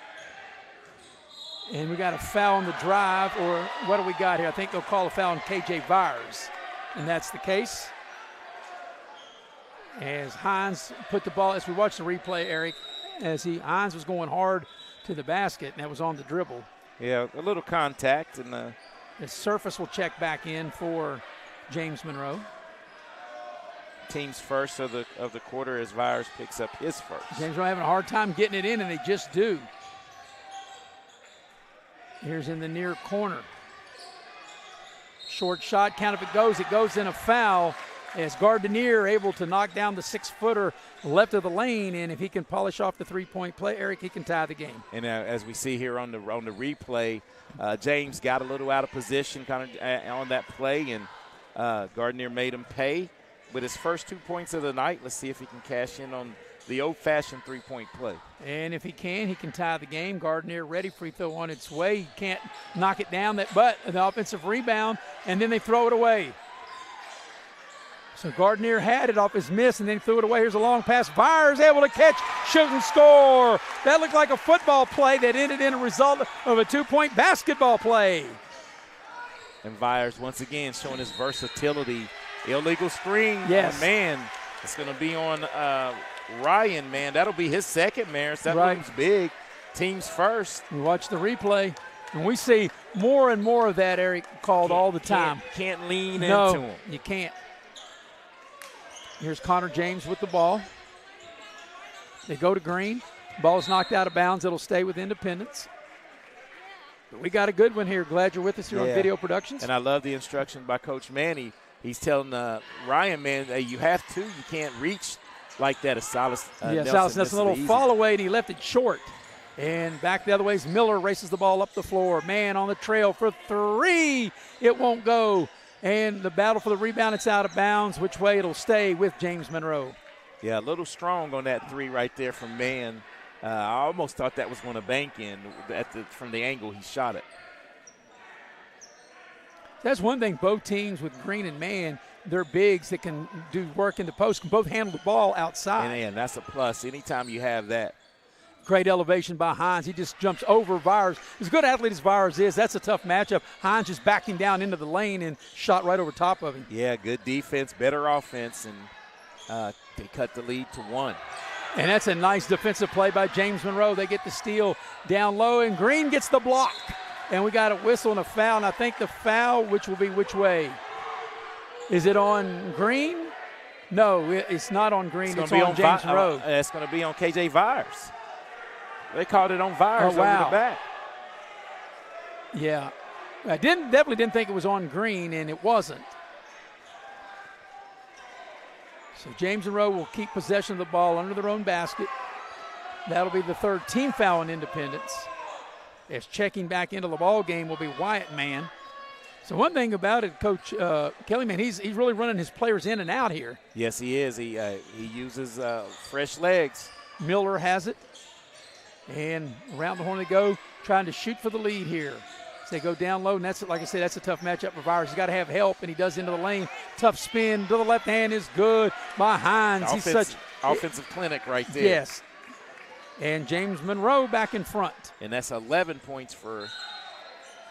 S1: And we got a foul on the drive, or what do we got here? I think they'll call a foul on KJ Vyers, and that's the case. As Hines put the ball, as we watch the replay, Eric, Hines was going hard to the basket, and that was on the dribble.
S2: Yeah, a little contact. And
S1: the Surface will check back in for James Monroe.
S2: Team's first of the quarter as Vyers picks up his first.
S1: James Monroe having a hard time getting it in, and they just do. Here's in the near corner. Short shot, count if it goes in a foul as Gardenier able to knock down the 6-footer left of the lane, and if he can polish off the 3-point play, Eric, he can tie the game.
S2: And as we see here on the replay, James got a little out of position kind of on that play, and Gardenier made him pay with his first 2 points of the night. Let's see if he can cash in on the old-fashioned 3-point play.
S1: And if he can tie the game. Gardenier ready, free throw on its way. He can't knock it down, but the offensive rebound, and then they throw it away. So Gardenier had it off his miss and then threw it away. Here's a long pass. Vyers able to catch, shoot, and score. That looked like a football play that ended in a result of a 2-point basketball play.
S2: And Vyers once again showing his versatility. Illegal screen.
S1: Yes.
S2: Oh, man, it's going to be on Ryan, man. That'll be his second, Maris. That
S1: right.
S2: looks big. Team's first.
S1: We watch the replay, and we see more and more of that, Eric, called all the time.
S2: Can't lean
S1: into
S2: him.
S1: No, you can't. Here's Connor James with the ball. They go to Green. Ball's knocked out of bounds. It'll stay with Independence. But we got a good one here. Glad you're with us here on Video Productions.
S2: And I love the instruction by Coach Manny. He's telling Ryan, man, hey, you have to. You can't reach like that as Silas
S1: Silas Nelson, a little fall away, and he left it short. And back the other way, Miller races the ball up the floor. Man on the trail for 3. It won't go. And the battle for the rebound, it's out of bounds. Which way it'll stay with James Monroe.
S2: Yeah, a little strong on that 3 right there from Mann. I almost thought that was going to bank in from the angle he shot it.
S1: That's one thing, both teams with Green and Mann, they're bigs that can do work in the post, can both handle the ball outside.
S2: And that's a plus anytime you have that.
S1: Great elevation by Hines. He just jumps over Vyers. As good athlete as Vyers is, that's a tough matchup. Hines just backed him down into the lane and shot right over top of him.
S2: Yeah, good defense, better offense, and they cut the lead to 1.
S1: And that's a nice defensive play by James Monroe. They get the steal down low, and Green gets the block. And we got a whistle and a foul, and I think the foul, which will be which way? Is it on Green? No, it's not on Green. It's on James Monroe.
S2: It's going to be on KJ Vyers. They called it on Vyers over the back.
S1: Yeah. I definitely didn't think it was on Green, and it wasn't. So James Monroe will keep possession of the ball under their own basket. That'll be the 3rd team foul in Independence. As checking back into the ball game will be Wyatt Mann. So one thing about it, Coach Kelly, man, he's really running his players in and out here.
S2: Yes, he is. He uses fresh legs.
S1: Miller has it. And around the horn they go, trying to shoot for the lead here. So they go down low, and that's, like I said, that's a tough matchup for Vyers. He's got to have help, and he does into the lane. Tough spin to the left hand is good by Hines.
S2: Offensive clinic right there.
S1: Yes. And James Monroe back in front.
S2: And that's 11 points for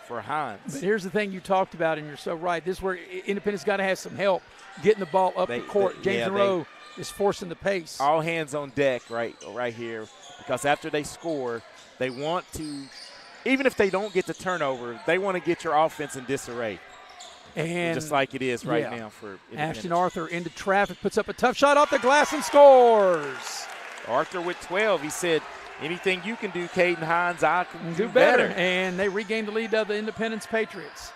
S2: Hines.
S1: But here's the thing you talked about, and you're so right. This is where Independence got to have some help getting the ball up the court. James Monroe is forcing the pace.
S2: All hands on deck right here, because after they score, they want to, even if they don't get the turnover, they want to get your offense in disarray.
S1: And
S2: just like it is right now for Independence.
S1: Ashton Arthur into traffic, puts up a tough shot off the glass and scores.
S2: Arthur with 12. He said, anything you can do, Caden Hines, I can
S1: do better. And they regained the lead of the Independence Patriots.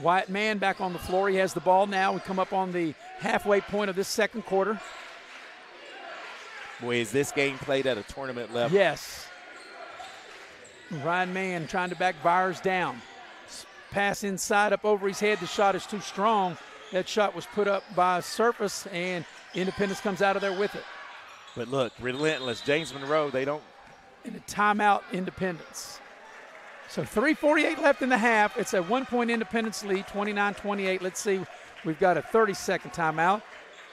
S1: Wyatt Mann back on the floor. He has the ball now. We come up on the halfway point of this second quarter.
S2: Boy, is this game played at a tournament level.
S1: Yes. Ryan Mann trying to back Byers down. Pass inside up over his head. The shot is too strong. That shot was put up by Surface, and Independence comes out of there with it.
S2: But look, relentless. James Monroe, they don't.
S1: And a timeout, Independence. So 3:48 left in the half. It's a 1-point Independence lead, 29-28. Let's see. We've got a 30-second timeout.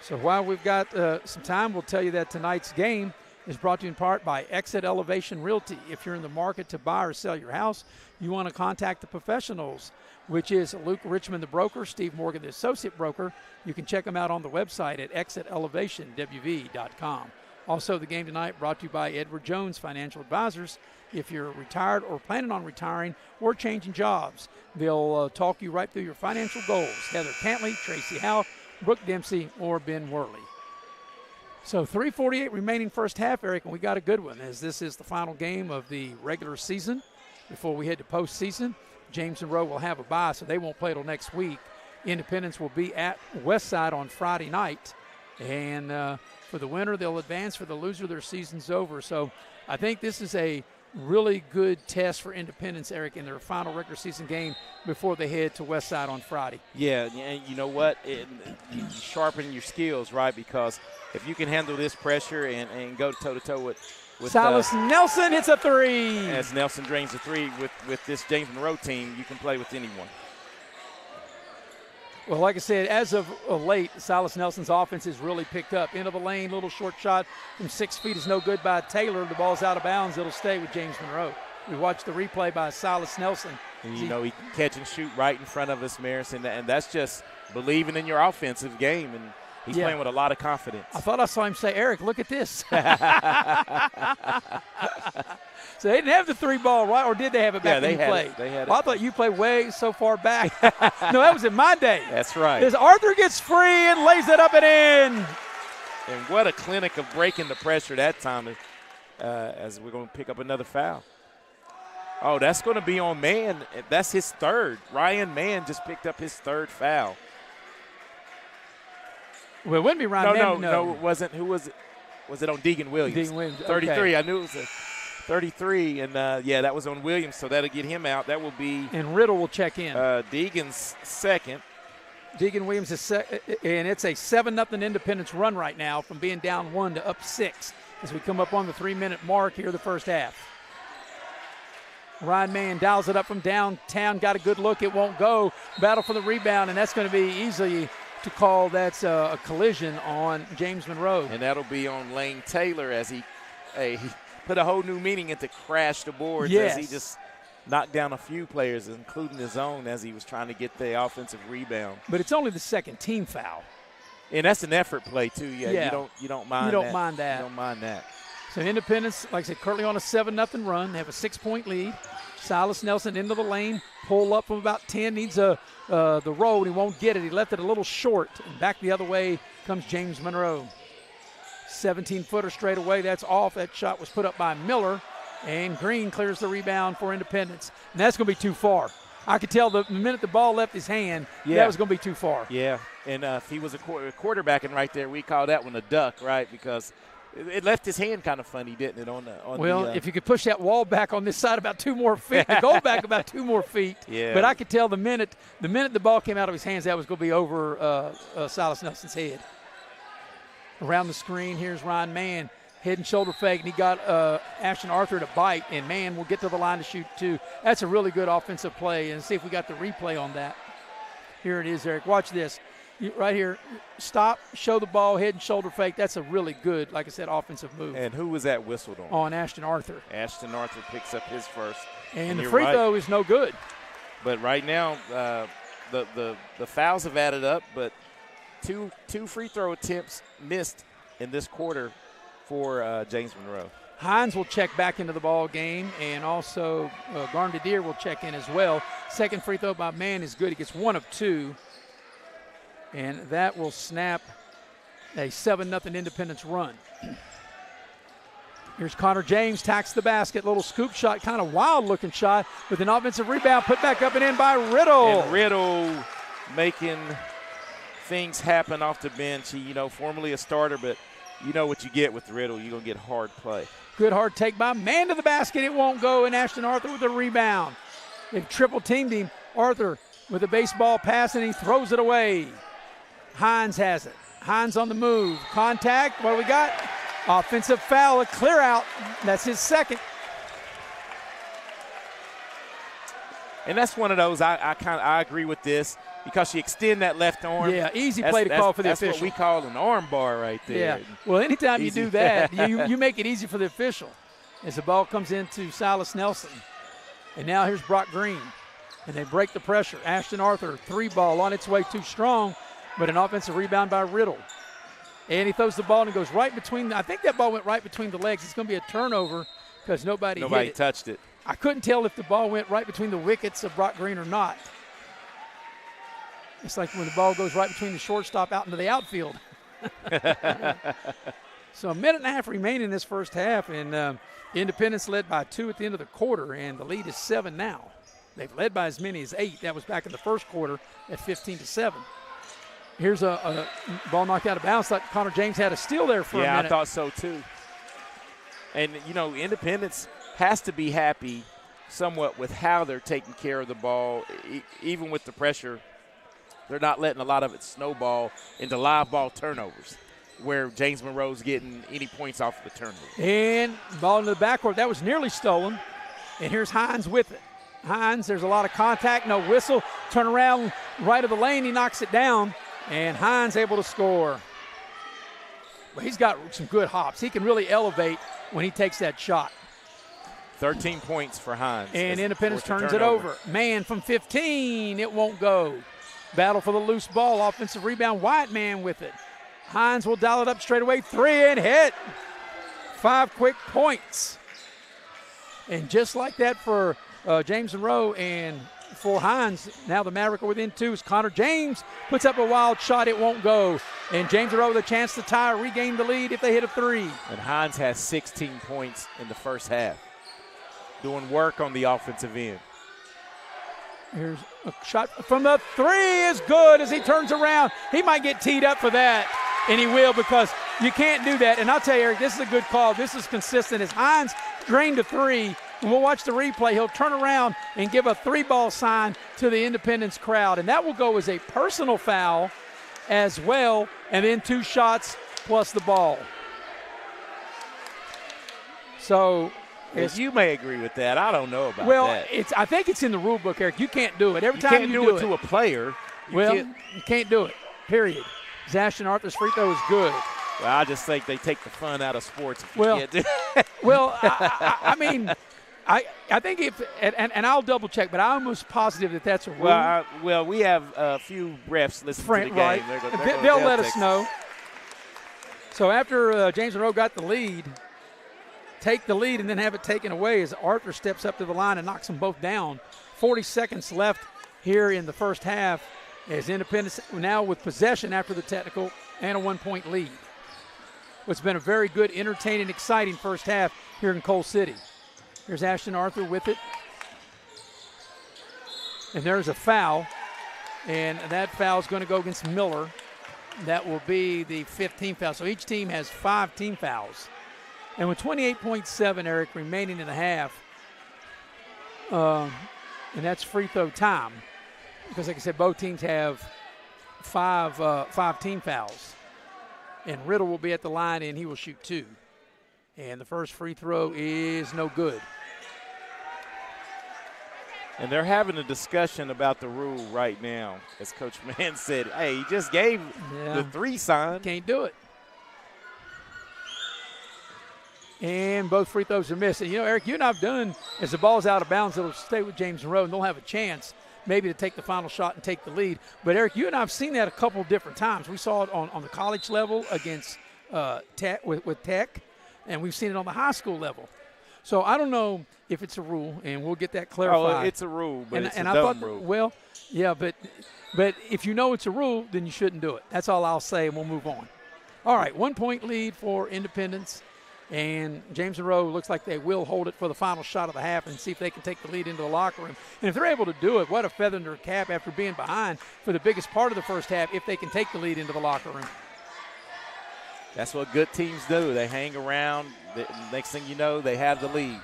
S1: So while we've got some time, we'll tell you that tonight's game is brought to you in part by Exit Elevation Realty. If you're in the market to buy or sell your house, you want to contact the professionals, which is Luke Richmond, the broker, Steve Morgan, the associate broker. You can check them out on the website at exitelevationwv.com. Also, the game tonight brought to you by Edward Jones Financial Advisors. If you're retired or planning on retiring or changing jobs, they'll talk you right through your financial goals. Heather Cantley, Tracy Howe, Brooke Dempsey, or Ben Worley. So 3:48 remaining first half, Eric, and we got a good one, as this is the final game of the regular season before we head to postseason. James Monroe will have a bye, so they won't play till next week. Independence will be at Westside on Friday night, and for the winner, they'll advance. For the loser, their season's over. So I think this is a really good test for Independence, Eric, in their final regular season game before they head to Westside on Friday.
S2: Yeah, you know what? You sharpen your skills, right? Because if you can handle this pressure and go toe-to-toe with
S1: Silas Nelson hits a three.
S2: As Nelson drains a three with this James Monroe team, you can play with anyone.
S1: Well, like I said, as of late, Silas Nelson's offense has really picked up. Into the lane, little short shot from 6 feet is no good by Taylor. The ball's out of bounds. It'll stay with James Monroe. We watched the replay by Silas Nelson.
S2: And he can catch and shoot right in front of us, Maris, and that's just believing in your offensive game, and he's playing with a lot of confidence.
S1: I thought I saw him say, Eric, look at this. So they didn't have the three ball, right? Or did they have it back when you played?
S2: They had it.
S1: I thought you played way so far back. No, that was in my day.
S2: That's right.
S1: As Arthur gets free and lays it up and in.
S2: And what a clinic of breaking the pressure that time as we're going to pick up another foul. Oh, that's going to be on Mann. That's his third. Ryan Mann just picked up his third foul.
S1: Well, it wouldn't be Ryan Mann.
S2: No, it wasn't. Who was it? Was it on Deegan Williams?
S1: Deegan Williams.
S2: 33.
S1: Okay.
S2: I knew it was a 33, and that was on Williams, so that'll get him out. That will be.
S1: And Riddle will check in.
S2: Deegan's second.
S1: Deegan Williams is second, and it's a 7-0 Independence run right now from being down 1 to up 6 as we come up on the 3-minute mark here the first half. Ryan Mann dials it up from downtown, got a good look. It won't go. Battle for the rebound, and that's going to be easily to call. That's a collision on James Monroe.
S2: And that'll be on Lane Taylor as he put a whole new meaning into crash the boards as he just knocked down a few players, including his own, as he was trying to get the offensive rebound.
S1: But it's only the second team foul.
S2: And that's an effort play, too. You don't mind that.
S1: You don't mind that. So Independence, like I said, currently on a 7-0 run. They have a 6-point lead. Silas Nelson into the lane, pull up from about 10, needs the roll, and he won't get it. He left it a little short. And back the other way comes James Monroe. 17-footer straight away. That's off. That shot was put up by Miller, and Green clears the rebound for Independence. And that's going to be too far. I could tell the minute the ball left his hand, that was going to be too far.
S2: Yeah, and if he was a quarterbacking right there, we call that one a duck, right? Because it left his hand kind of funny, didn't it?
S1: If you could push that wall back on this side about 2 more feet, the goal back about 2 more feet.
S2: Yeah.
S1: But I could tell the minute the ball came out of his hands, that was going to be over Silas Nelson's head. Around the screen, here's Ryan Mann. Head and shoulder fake, and he got Ashton Arthur to bite, and Mann will get to the line to shoot 2. That's a really good offensive play, and see if we got the replay on that. Here it is, Eric. Watch this. right here, stop, show the ball, head and shoulder fake. That's a really good, like I said, offensive move.
S2: And who was that whistled on?
S1: On Ashton Arthur.
S2: Ashton Arthur picks up his first.
S1: And the free throw is no good.
S2: But right now, the fouls have added up, but two free throw attempts missed in this quarter for James Monroe.
S1: Hines will check back into the ball game, and also Garnadier will check in as well. Second free throw by Mann is good. He gets 1 of 2, and that will snap a 7-0 Independence run. Here's Connor James, tacks the basket, little scoop shot, kind of wild-looking shot, with an offensive rebound put back up and in by Riddle.
S2: And Riddle making things happen off the bench. He, formerly a starter, but you know what you get with Riddle. You're going to get hard play.
S1: Good hard take by Mann to the basket. It won't go, and Ashton Arthur with the rebound. They've triple-teamed him. Arthur with a baseball pass, and he throws it away. Hines has it. Hines on the move. Contact. What do we got? Offensive foul, a clear out. That's his second.
S2: And that's one of those, I agree with this, because you extend that left arm.
S1: Yeah, easy play to call for the official.
S2: That's what we call an arm bar right there.
S1: Yeah, well, anytime you do that, you make it easy for the official. As the ball comes into Silas Nelson. And now here's Brock Green. And they break the pressure. Ashton Arthur, 3-ball on its way too strong, but an offensive rebound by Riddle. And he throws the ball and goes right between. I think that ball went right between the legs. It's going to be a turnover because nobody hit it.
S2: touched it.
S1: I couldn't tell if the ball went right between the wickets of Brock Green or not. It's like when the ball goes right between the shortstop out into the outfield. So a minute and a half remaining in this first half, and Independence led by 2 at the end of the quarter, and the lead is 7 now. They've led by as many as 8. That was back in the first quarter at 15-7. Here's a ball knocked out of bounds. Thought Connor James had a steal there for a minute.
S2: Yeah, I thought so too. And, Independence has to be happy somewhat with how they're taking care of the ball. Even with the pressure, they're not letting a lot of it snowball into live ball turnovers where James Monroe's getting any points off of the turnover.
S1: And ball into the backcourt. That was nearly stolen. And here's Hines with it. Hines, there's a lot of contact, no whistle. Turn around right of the lane, he knocks it down. And Hines able to score. Well, he's got some good hops. He can really elevate when he takes that shot.
S2: 13 points for Hines.
S1: And Independence turns it over. Mann from 15. It won't go. Battle for the loose ball. Offensive rebound. White man with it. Hines will dial it up straight away. 3 and hit. 5 quick points. And just like that for James Monroe and for Hines, now the Maverick are within 2 as Connor James puts up a wild shot. It won't go. And James Monroe with a chance to tie, regain the lead if they hit a 3.
S2: And Hines has 16 points in the first half, doing work on the offensive end.
S1: Here's a shot from the 3 is good as he turns around. He might get teed up for that, and he will, because you can't do that. And I'll tell you, Eric, this is a good call. This is consistent. As Hines drained a 3, and we'll watch the replay, he'll turn around and give a 3-ball sign to the Independence crowd. And that will go as a personal foul as well, and then 2 shots plus the ball. So
S2: you may agree with that. I don't know about that.
S1: Well, I think it's in the rule book, Eric. You can't do it. Every time you
S2: do it
S1: to
S2: a player.
S1: You can't do it, period. Ashton Arthur's free throw is good.
S2: Well, I just think they take the fun out of sports if you can't do it.
S1: Well, I mean, I think if and I'll double check, but I'm almost positive that that's a rule.
S2: Well, we have a few refs listening to the game.
S1: Right. They'll let us know. So after James Monroe got the lead, take the lead and then have it taken away as Arthur steps up to the line and knocks them both down. 40 seconds left here in the first half as Independence now with possession after the technical and a 1-point lead. It's been a very good, entertaining, exciting first half here in Coal City. Here's Ashton Arthur with it. And there's a foul. And that foul is going to go against Miller. That will be the 15th foul. So each team has 5 team fouls. And with 28.7, Eric, remaining in the half, and that's free throw time. Because, like I said, both teams have 5 team fouls. And Riddle will be at the line, and he will shoot 2. And the first free throw is no good.
S2: And they're having a discussion about the rule right now. As Coach Mann said, hey, he just gave the 3 sign.
S1: Can't do it. And both free throws are missing. You know, Eric, you and I have done, as the ball's out of bounds, it'll stay with James Monroe, and they'll have a chance maybe to take the final shot and take the lead. But, Eric, you and I have seen that a couple of different times. We saw it on the college level against Tech with Tech, and we've seen it on the high school level. So I don't know if it's a rule, and we'll get that clarified.
S2: Oh, it's a rule, but it's a dumb rule.
S1: Well, yeah, but if you know it's a rule, then you shouldn't do it. That's all I'll say, and we'll move on. All right, 1-point lead for Independence, and James Monroe looks like they will hold it for the final shot of the half and see if they can take the lead into the locker room. And if they're able to do it, what a feather in their cap after being behind for the biggest part of the first half if they can take the lead into the locker room.
S2: That's what good teams do. They hang around. The next thing you know, they have the lead.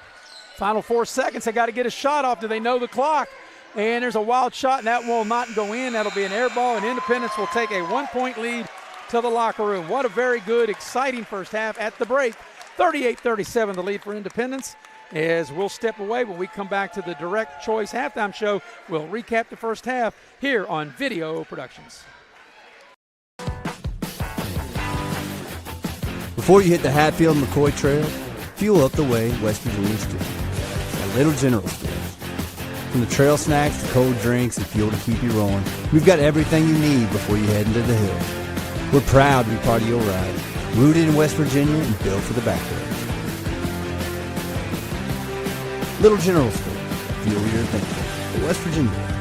S1: Final 4 seconds. They got to get a shot off. Do they know the clock? And there's a wild shot, and that will not go in. That'll be an air ball, and Independence will take a 1-point lead to the locker room. What a very good, exciting first half at the break. 38-37 the lead for Independence. As we'll step away when we come back to the Direct Choice Halftime Show, we'll recap the first half here on Video Productions.
S3: Before you hit the Hatfield and McCoy Trail, fuel up the way West Virginians do. At Little General Store. From the trail snacks to cold drinks and fuel to keep you rolling, we've got everything you need before you head into the hill. We're proud to be part of your ride, rooted in West Virginia and built for the backwoods. Little General Store. Fuel your thinking. For West Virginia.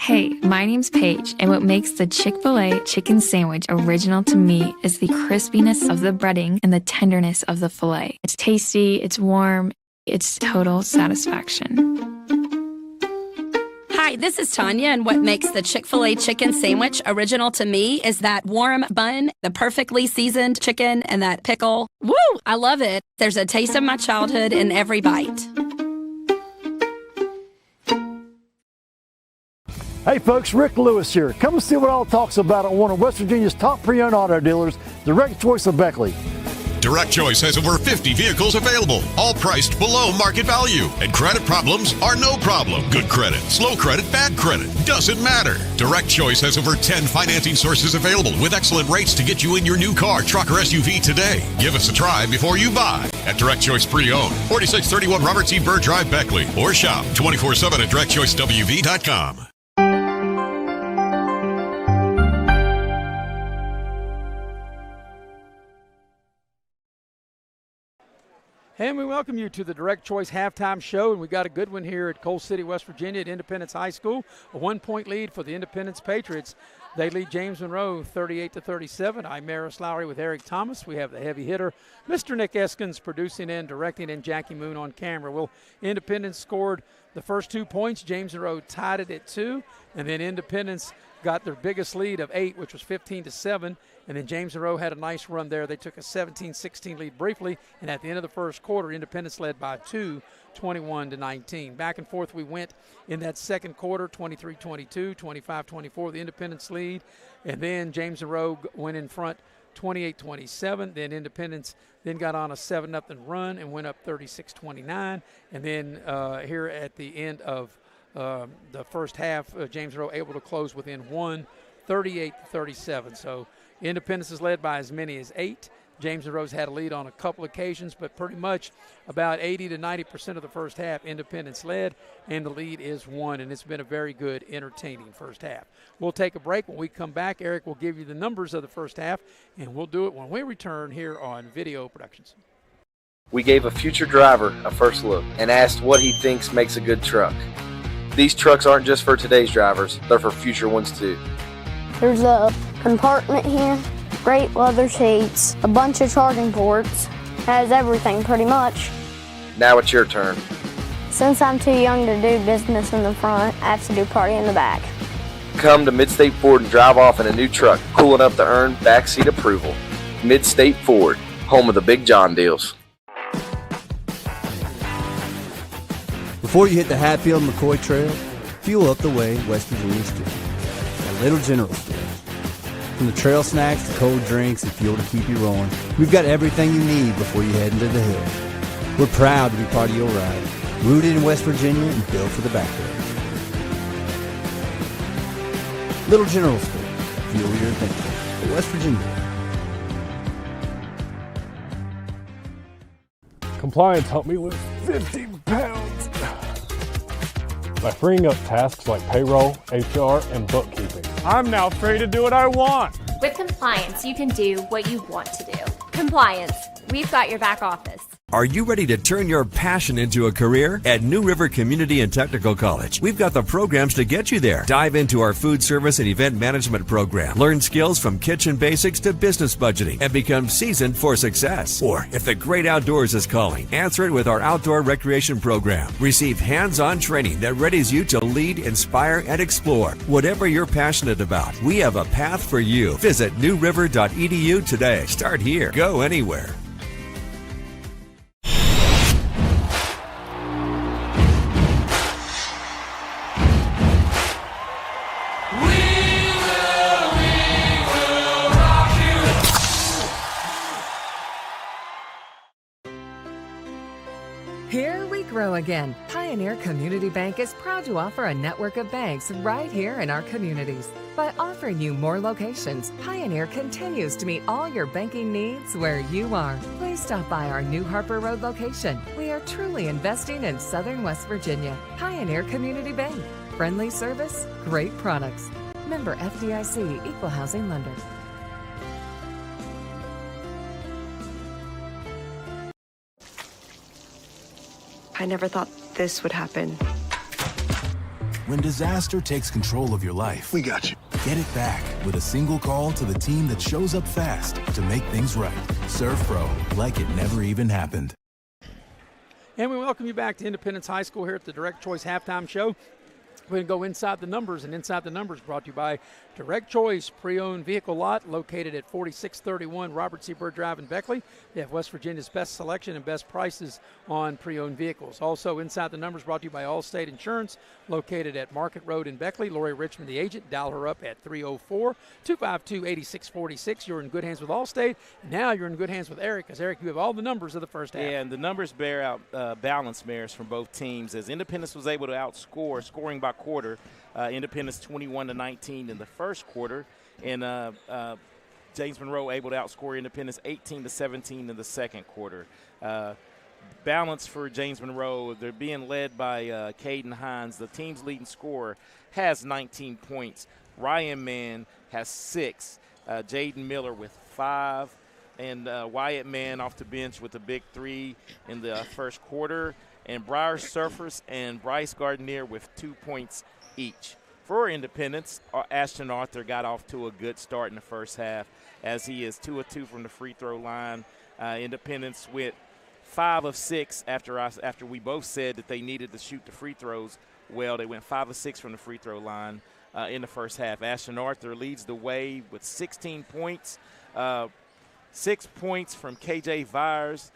S4: Hey, my name's Paige, and what makes the Chick-fil-A chicken sandwich original to me is the crispiness of the breading and the tenderness of the filet. It's tasty, it's warm, it's total satisfaction.
S5: Hi, this is Tanya, and what makes the Chick-fil-A chicken sandwich original to me is that warm bun, the perfectly seasoned chicken, and that pickle. Woo! I love it. There's a taste of my childhood in every bite.
S16: Hey folks, Rick Lewis here. Come and see what all talks about at one of West Virginia's top pre-owned auto dealers, Direct Choice of Beckley.
S17: Direct Choice has over 50 vehicles available, all priced below market value. And credit problems are no problem. Good credit, slow credit, bad credit, doesn't matter. Direct Choice has over 10 financing sources available with excellent rates to get you in your new car, truck, or SUV today. Give us a try before you buy at Direct Choice Pre-Owned, 4631 Robert C. Byrd Drive, Beckley, or shop 24/7 at directchoicewv.com.
S1: And we welcome you to the Direct Choice Halftime Show, and we got a good one here at Coal City, West Virginia at Independence High School. A 1-point lead for the Independence Patriots. They lead James Monroe 38-37. I'm Maris Lowry with Eric Thomas. We have the heavy hitter, Mr. Nick Eskins, producing and directing, and Jackie Moon on camera. Well, Independence scored the first 2 points. James Monroe tied it at 2, and then Independence got their biggest lead of 8, which was 15-7. And then James Monroe had a nice run there. They took a 17-16 lead briefly, and at the end of the first quarter, Independence led by 2, 21-19. Back and forth we went in that second quarter, 23-22, 25-24, the Independence lead. And then James Monroe went in front 28-27. Then Independence then got on a 7-0 run and went up 36-29. And then here at the end of the first half, James Monroe able to close within 1, 38-37. So Independence is led by as many as 8. James Monroe's had a lead on a couple occasions, but pretty much about 80 to 90% of the first half, Independence led, and the lead is 1, and it's been a very good, entertaining first half. We'll take a break. When we come back, Eric will give you the numbers of the first half, and we'll do it when we return here on Video Productions.
S6: We gave a future driver a first look and asked what he thinks makes a good truck. These trucks aren't just for today's drivers, they're for future ones too.
S7: There's a compartment here, great leather seats, a bunch of charging ports, has everything pretty much.
S6: Now it's your turn.
S7: Since I'm too young to do business in the front, I have to do party in the back.
S6: Come to Midstate Ford and drive off in a new truck, cool enough to earn backseat approval. Midstate Ford, home of the Big John deals.
S3: Before you hit the Hatfield-McCoy Trail, fuel up the way West Virginians do. At Little General Store. From the trail snacks to cold drinks and fuel to keep you rolling, we've got everything you need before you head into the hill. We're proud to be part of your ride, rooted in West Virginia and built for the backwoods. Little General Store, fuel your thinking. For West Virginia.
S19: Compliance helped me lose 50 pounds by freeing up tasks like payroll, HR, and bookkeeping. I'm now free to do what I want.
S20: With Compliance, you can do what you want to do. Compliance, we've got your back office.
S21: Are you ready to turn your passion into a career? At New River Community and Technical College, we've got the programs to get you there. Dive into our food service and event management program. Learn skills from kitchen basics to business budgeting and become seasoned for success. Or if the great outdoors is calling, answer it with our outdoor recreation program. Receive hands-on training that readies you to lead, inspire, and explore. Whatever you're passionate about, we have a path for you. Visit newriver.edu today. Start here. Go anywhere.
S13: Here we grow again. Pioneer Community Bank is proud to offer a network of banks right here in our communities. By offering you more locations, Pioneer continues to meet all your banking needs where you are. Please stop by our new Harper Road location. We are truly investing in Southern West Virginia. Pioneer Community Bank. Friendly service, great products. Member FDIC, Equal Housing Lender.
S14: I never thought this would happen.
S15: When disaster takes control of your life, we got you. Get it back with a single call to the team that shows up fast to make things right. Serve Pro, like it never even happened.
S1: And we welcome you back to Independence High School here at the Direct Choice Halftime Show. We're going to go inside the numbers, and inside the numbers brought to you by Direct Choice Pre-Owned Vehicle Lot, located at 4631 Robert C. Byrd Drive in Beckley. They have West Virginia's best selection and best prices on pre-owned vehicles. Also, inside the numbers brought to you by Allstate Insurance, located at Market Road in Beckley. Lori Richmond, the agent. Dial her up at 304-252-8646. You're in good hands with Allstate. Now you're in good hands with Eric, because, Eric, you have all the numbers of the first half.
S2: Yeah, and the numbers bear out balanced mares from both teams, as Independence was able to outscore, scoring by quarter, Independence 21-19 in the first quarter, and James Monroe able to outscore Independence 18-17 in the second quarter. Balance for James Monroe. They're being led by Caden Hines. The team's leading scorer has 19 points. Ryan Mann has 6. Jaden Miller with 5. And Wyatt Mann off the bench with a big 3 in the first quarter. And Briar Surfers and Bryce Gardner with 2 points each. For Independence, Ashton Arthur got off to a good start in the first half, as he is 2 of 2 from the free throw line. Independence went 5 of 6 after we both said that they needed to shoot the free throws well. They went 5 of 6 from the free throw line in the first half. Ashton Arthur leads the way with 16 points. 6 points from KJ Vyers.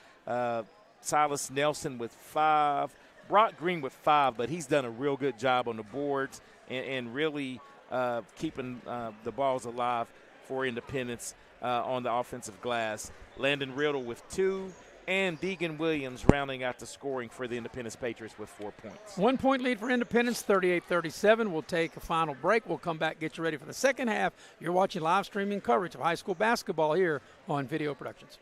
S2: Silas Nelson with 5. Brock Green with 5, but he's done a real good job on the boards and really keeping the balls alive for Independence on the offensive glass. Landon Riddle with 2, and Deegan Williams rounding out the scoring for the Independence Patriots with 4 points.
S1: 1 point lead for Independence, 38-37. We'll take a final break. We'll come back, get you ready for the second half. You're watching live streaming coverage of high school basketball here on Video Productions.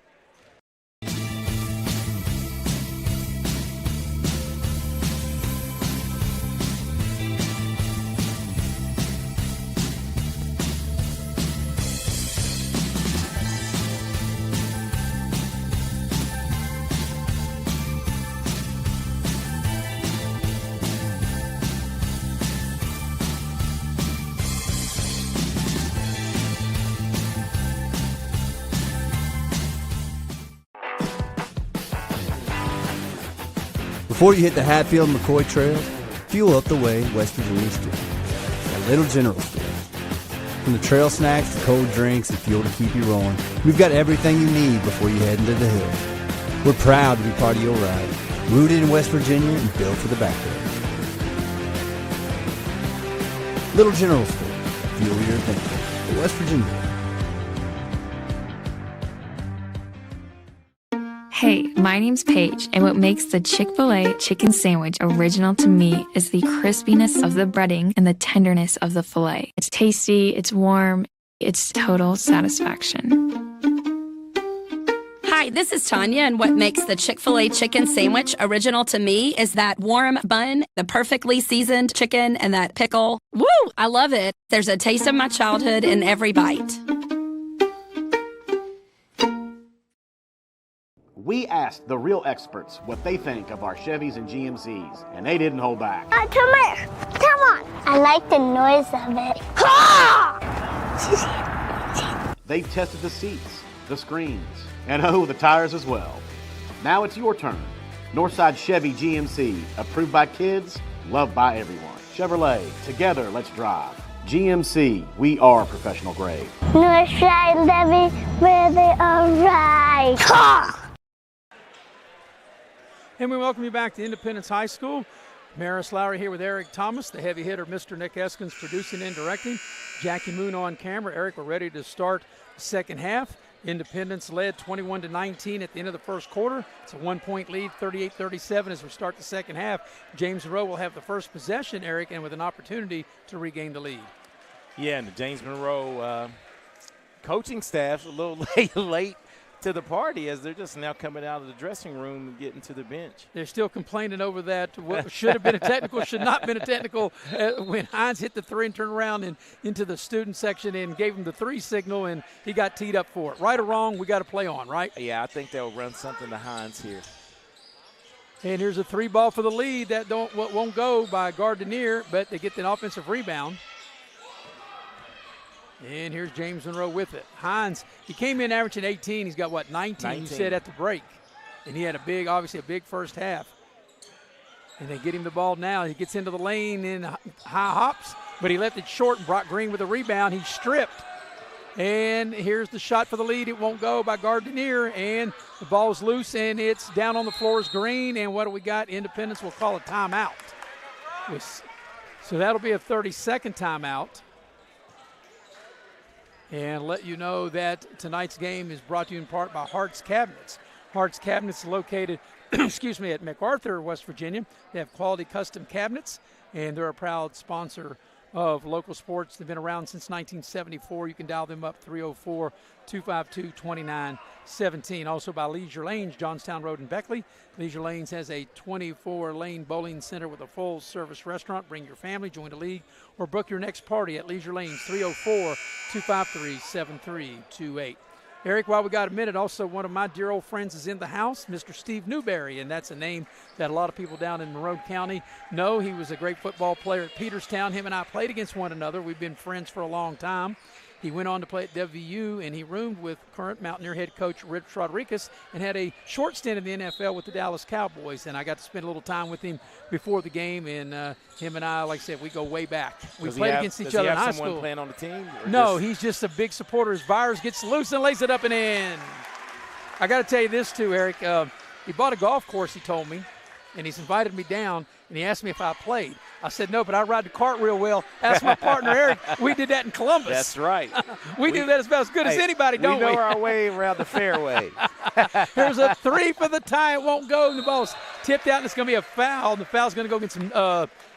S3: Before you hit the Hatfield-McCoy Trail, fuel up the way West Virginians do. At Little General Store. From the trail snacks to cold drinks and fuel to keep you rolling, we've got everything you need before you head into the hills. We're proud to be part of your ride, rooted in West Virginia and built for the backwoods. Little General Store, fuel your adventure. West Virginia.
S4: Hey, my name's Paige, and what makes the Chick-fil-A chicken sandwich original to me is the crispiness of the breading and the tenderness of the filet. It's tasty, it's warm, it's total satisfaction.
S5: Hi, this is Tanya, and what makes the Chick-fil-A chicken sandwich original to me is that warm bun, the perfectly seasoned chicken, and that pickle. Woo! I love it. There's a taste of my childhood in every bite.
S18: We asked the real experts what they think of our Chevys and GMCs, and they didn't hold back.
S7: Come here. Come on. I like the noise of it.
S18: They've tested the seats, the screens, and the tires as well. Now it's your turn. Northside Chevy GMC, approved by kids, loved by everyone. Chevrolet, together let's drive. GMC, we are professional grade.
S7: Northside Chevy, where they are right.
S1: And we welcome you back to Independence High School. Maris Lowry here with Eric Thomas, the heavy hitter, Mr. Nick Eskins producing and directing. Jackie Moon on camera. Eric, we're ready to start the second half. Independence led 21-19 at the end of the first quarter. It's a 1-point lead, 38-37 as we start the second half. James Monroe will have the first possession, Eric, and with an opportunity to regain the lead.
S2: Yeah, and the James Monroe coaching staff's a little late to the party as they're just now coming out of the dressing room and getting to the bench.
S1: They're still complaining over that. What should have been a technical, should not have been a technical. When Hines hit the three and turned around and into the student section and gave him the three signal, and he got teed up for it. Right or wrong, we got to play on, right?
S2: Yeah, I think they'll run something to Hines here.
S1: And here's a three ball for the lead. That won't go by Gardenier, but they get the offensive rebound. And here's James Monroe with it. Hines, he came in averaging 18. He's got, 19, you said at the break. And he had obviously a big first half. And they get him the ball now. He gets into the lane and high hops, but he left it short, and Brock Green with the rebound. He stripped. And here's the shot for the lead. It won't go by Gardenier, and the ball's loose, and it's down on the floor is Green. And what do we got? Independence will call a timeout. So that'll be a 30-second timeout. And let you know that tonight's game is brought to you in part by Hart's Cabinets. Hart's Cabinets is located, at MacArthur, West Virginia. They have quality custom cabinets, and they're a proud sponsor of local sports. They've been around since 1974. You can dial them up, 304-252-2917. Also by Leisure Lanes, Johnstown Road in Beckley. Leisure Lanes has a 24-lane bowling center with a full-service restaurant. Bring your family, join the league, or book your next party at Leisure Lanes, 304-253-7328. Eric, while we got a minute, also one of my dear old friends is in the house, Mr. Steve Newberry, and that's a name that a lot of people down in Monroe County know. He was a great football player at Peterstown. Him and I played against one another. We've been friends for a long time. He went on to play at WVU, and he roomed with current Mountaineer head coach Rich Rodriguez and had a short stint in the NFL with the Dallas Cowboys. And I got to spend a little time with him before the game, and him and I, like I said, we go way back. We played against each other in high school.
S2: Does he have someone playing on the team?
S1: No, he's just a big supporter. His virus gets loose and lays it up and in. I got to tell you this, too, Eric. He bought a golf course, he told me, and he's invited me down, and he asked me if I played. I said, no, but I ride the cart real well. Ask my partner, Eric. We did that in Columbus.
S2: That's right.
S1: we do that about as good as anybody, don't we?
S2: We know our way around the fairway.
S1: There's a three for the tie. It won't go. And the ball's tipped out, and it's going to be a foul. And the foul's going to go against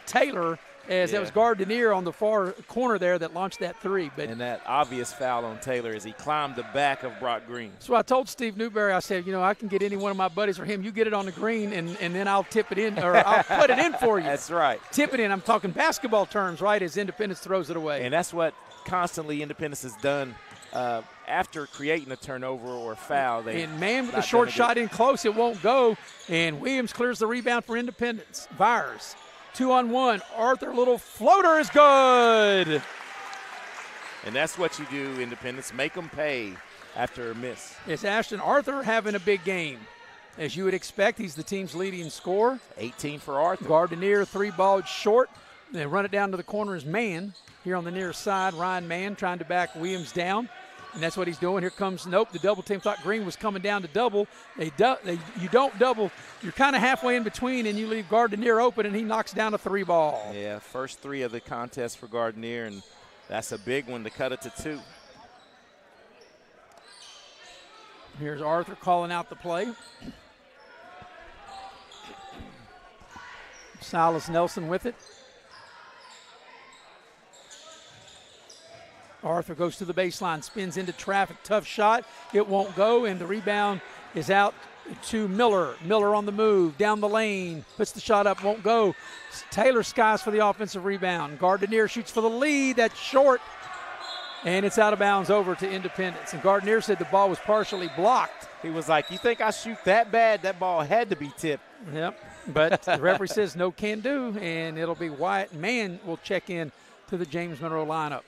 S1: Taylor, as that was Gardenier on the far corner there that launched that three.
S2: And that obvious foul on Taylor as he climbed the back of Brock Green.
S1: So I told Steve Newberry, I said, I can get any one of my buddies or him. You get it on the green, and then I'll tip it in, or I'll put it in for you.
S2: That's right.
S1: Tip it in. I'm talking basketball terms, right, as Independence throws it away.
S2: And that's what constantly Independence has done after creating a turnover or a foul.
S1: And man, with the short shot in close, it won't go. And Williams clears the rebound for Independence. Vires. 2-on-1. Arthur, little floater is good.
S2: And that's what you do, Independence. Make them pay after a miss.
S1: It's Ashton Arthur having a big game. As you would expect, he's the team's leading scorer.
S2: 18 for Arthur.
S1: Gardenier, 3 balls short. They run it down to the corner as Mann. Here on the near side, Ryan Mann trying to back Williams down. And that's what he's doing. Here comes, nope, the double team. Thought Green was coming down to double. You don't double. You're kind of halfway in between, and you leave Gardenier open, and he knocks down a 3 ball.
S2: Yeah, first 3 of the contest for Gardenier, and that's a big one to cut it to 2.
S1: Here's Arthur calling out the play. Silas Nelson with it. Arthur goes to the baseline, spins into traffic, tough shot. It won't go, and the rebound is out to Miller. Miller on the move, down the lane, puts the shot up, won't go. Taylor skies for the offensive rebound. Gardenier shoots for the lead, that's short, and it's out of bounds over to Independence. And Gardenier said the ball was partially blocked.
S2: He was like, you think I shoot that bad? That ball had to be tipped.
S1: Yep, but the referee says no can do, and it'll be Wyatt Mann will check in to the James Monroe lineup.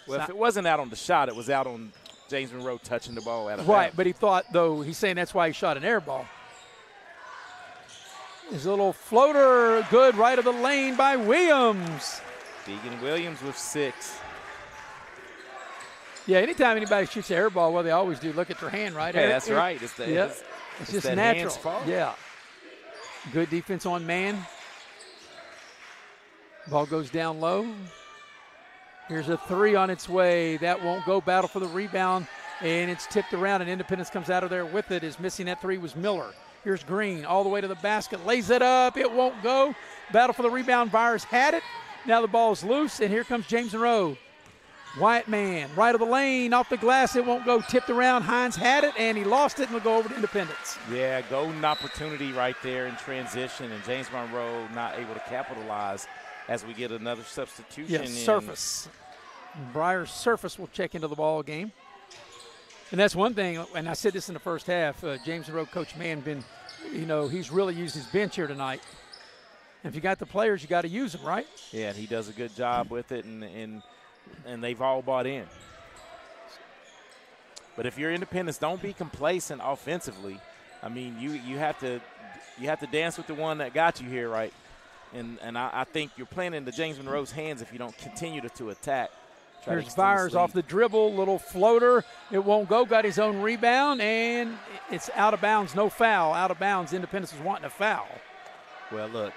S2: Well, if it wasn't out on the shot, it was out on James Monroe touching the ball out of
S1: right,
S2: bounds.
S1: but he thought, though, he's saying that's why he shot an air ball. His little floater, good right of the lane by Williams.
S2: Deegan Williams with 6.
S1: Yeah, anytime anybody shoots an air ball, well, they always do look at their hand, right?
S2: Yeah, that's right.
S1: It's just
S2: that
S1: natural.
S2: hand's fault.
S1: Yeah. Good defense on Mann. Ball goes down low. Here's a 3 on its way. That won't go. Battle for the rebound, and it's tipped around, and Independence comes out of there with it. Is missing that 3 was Miller. Here's Green all the way to the basket. Lays it up. It won't go. Battle for the rebound. Byers had it. Now the ball is loose, and here comes James Monroe. Wyatt Mann, right of the lane, off the glass. It won't go. Tipped around. Hines had it, and he lost it, and will go over to Independence.
S2: Yeah, golden opportunity right there in transition, and James Monroe not able to capitalize as we get another substitution.
S1: Yes, Surface. Briar Surface will check into the ball game. And that's one thing, and I said this in the first half, James Monroe coach Mann he's really used his bench here tonight. And if you got the players, you got to use them, right?
S2: Yeah, and he does a good job with it, and they've all bought in. But if you're Independence, don't be complacent offensively. I mean, you have to dance with the one that got you here, right? And I think you're playing into James Monroe's hands if you don't continue to attack.
S1: Here's Byers off the dribble, little floater. It won't go. Got his own rebound, and it's out of bounds. No foul. Out of bounds. Independence is wanting a foul.
S2: Well, look,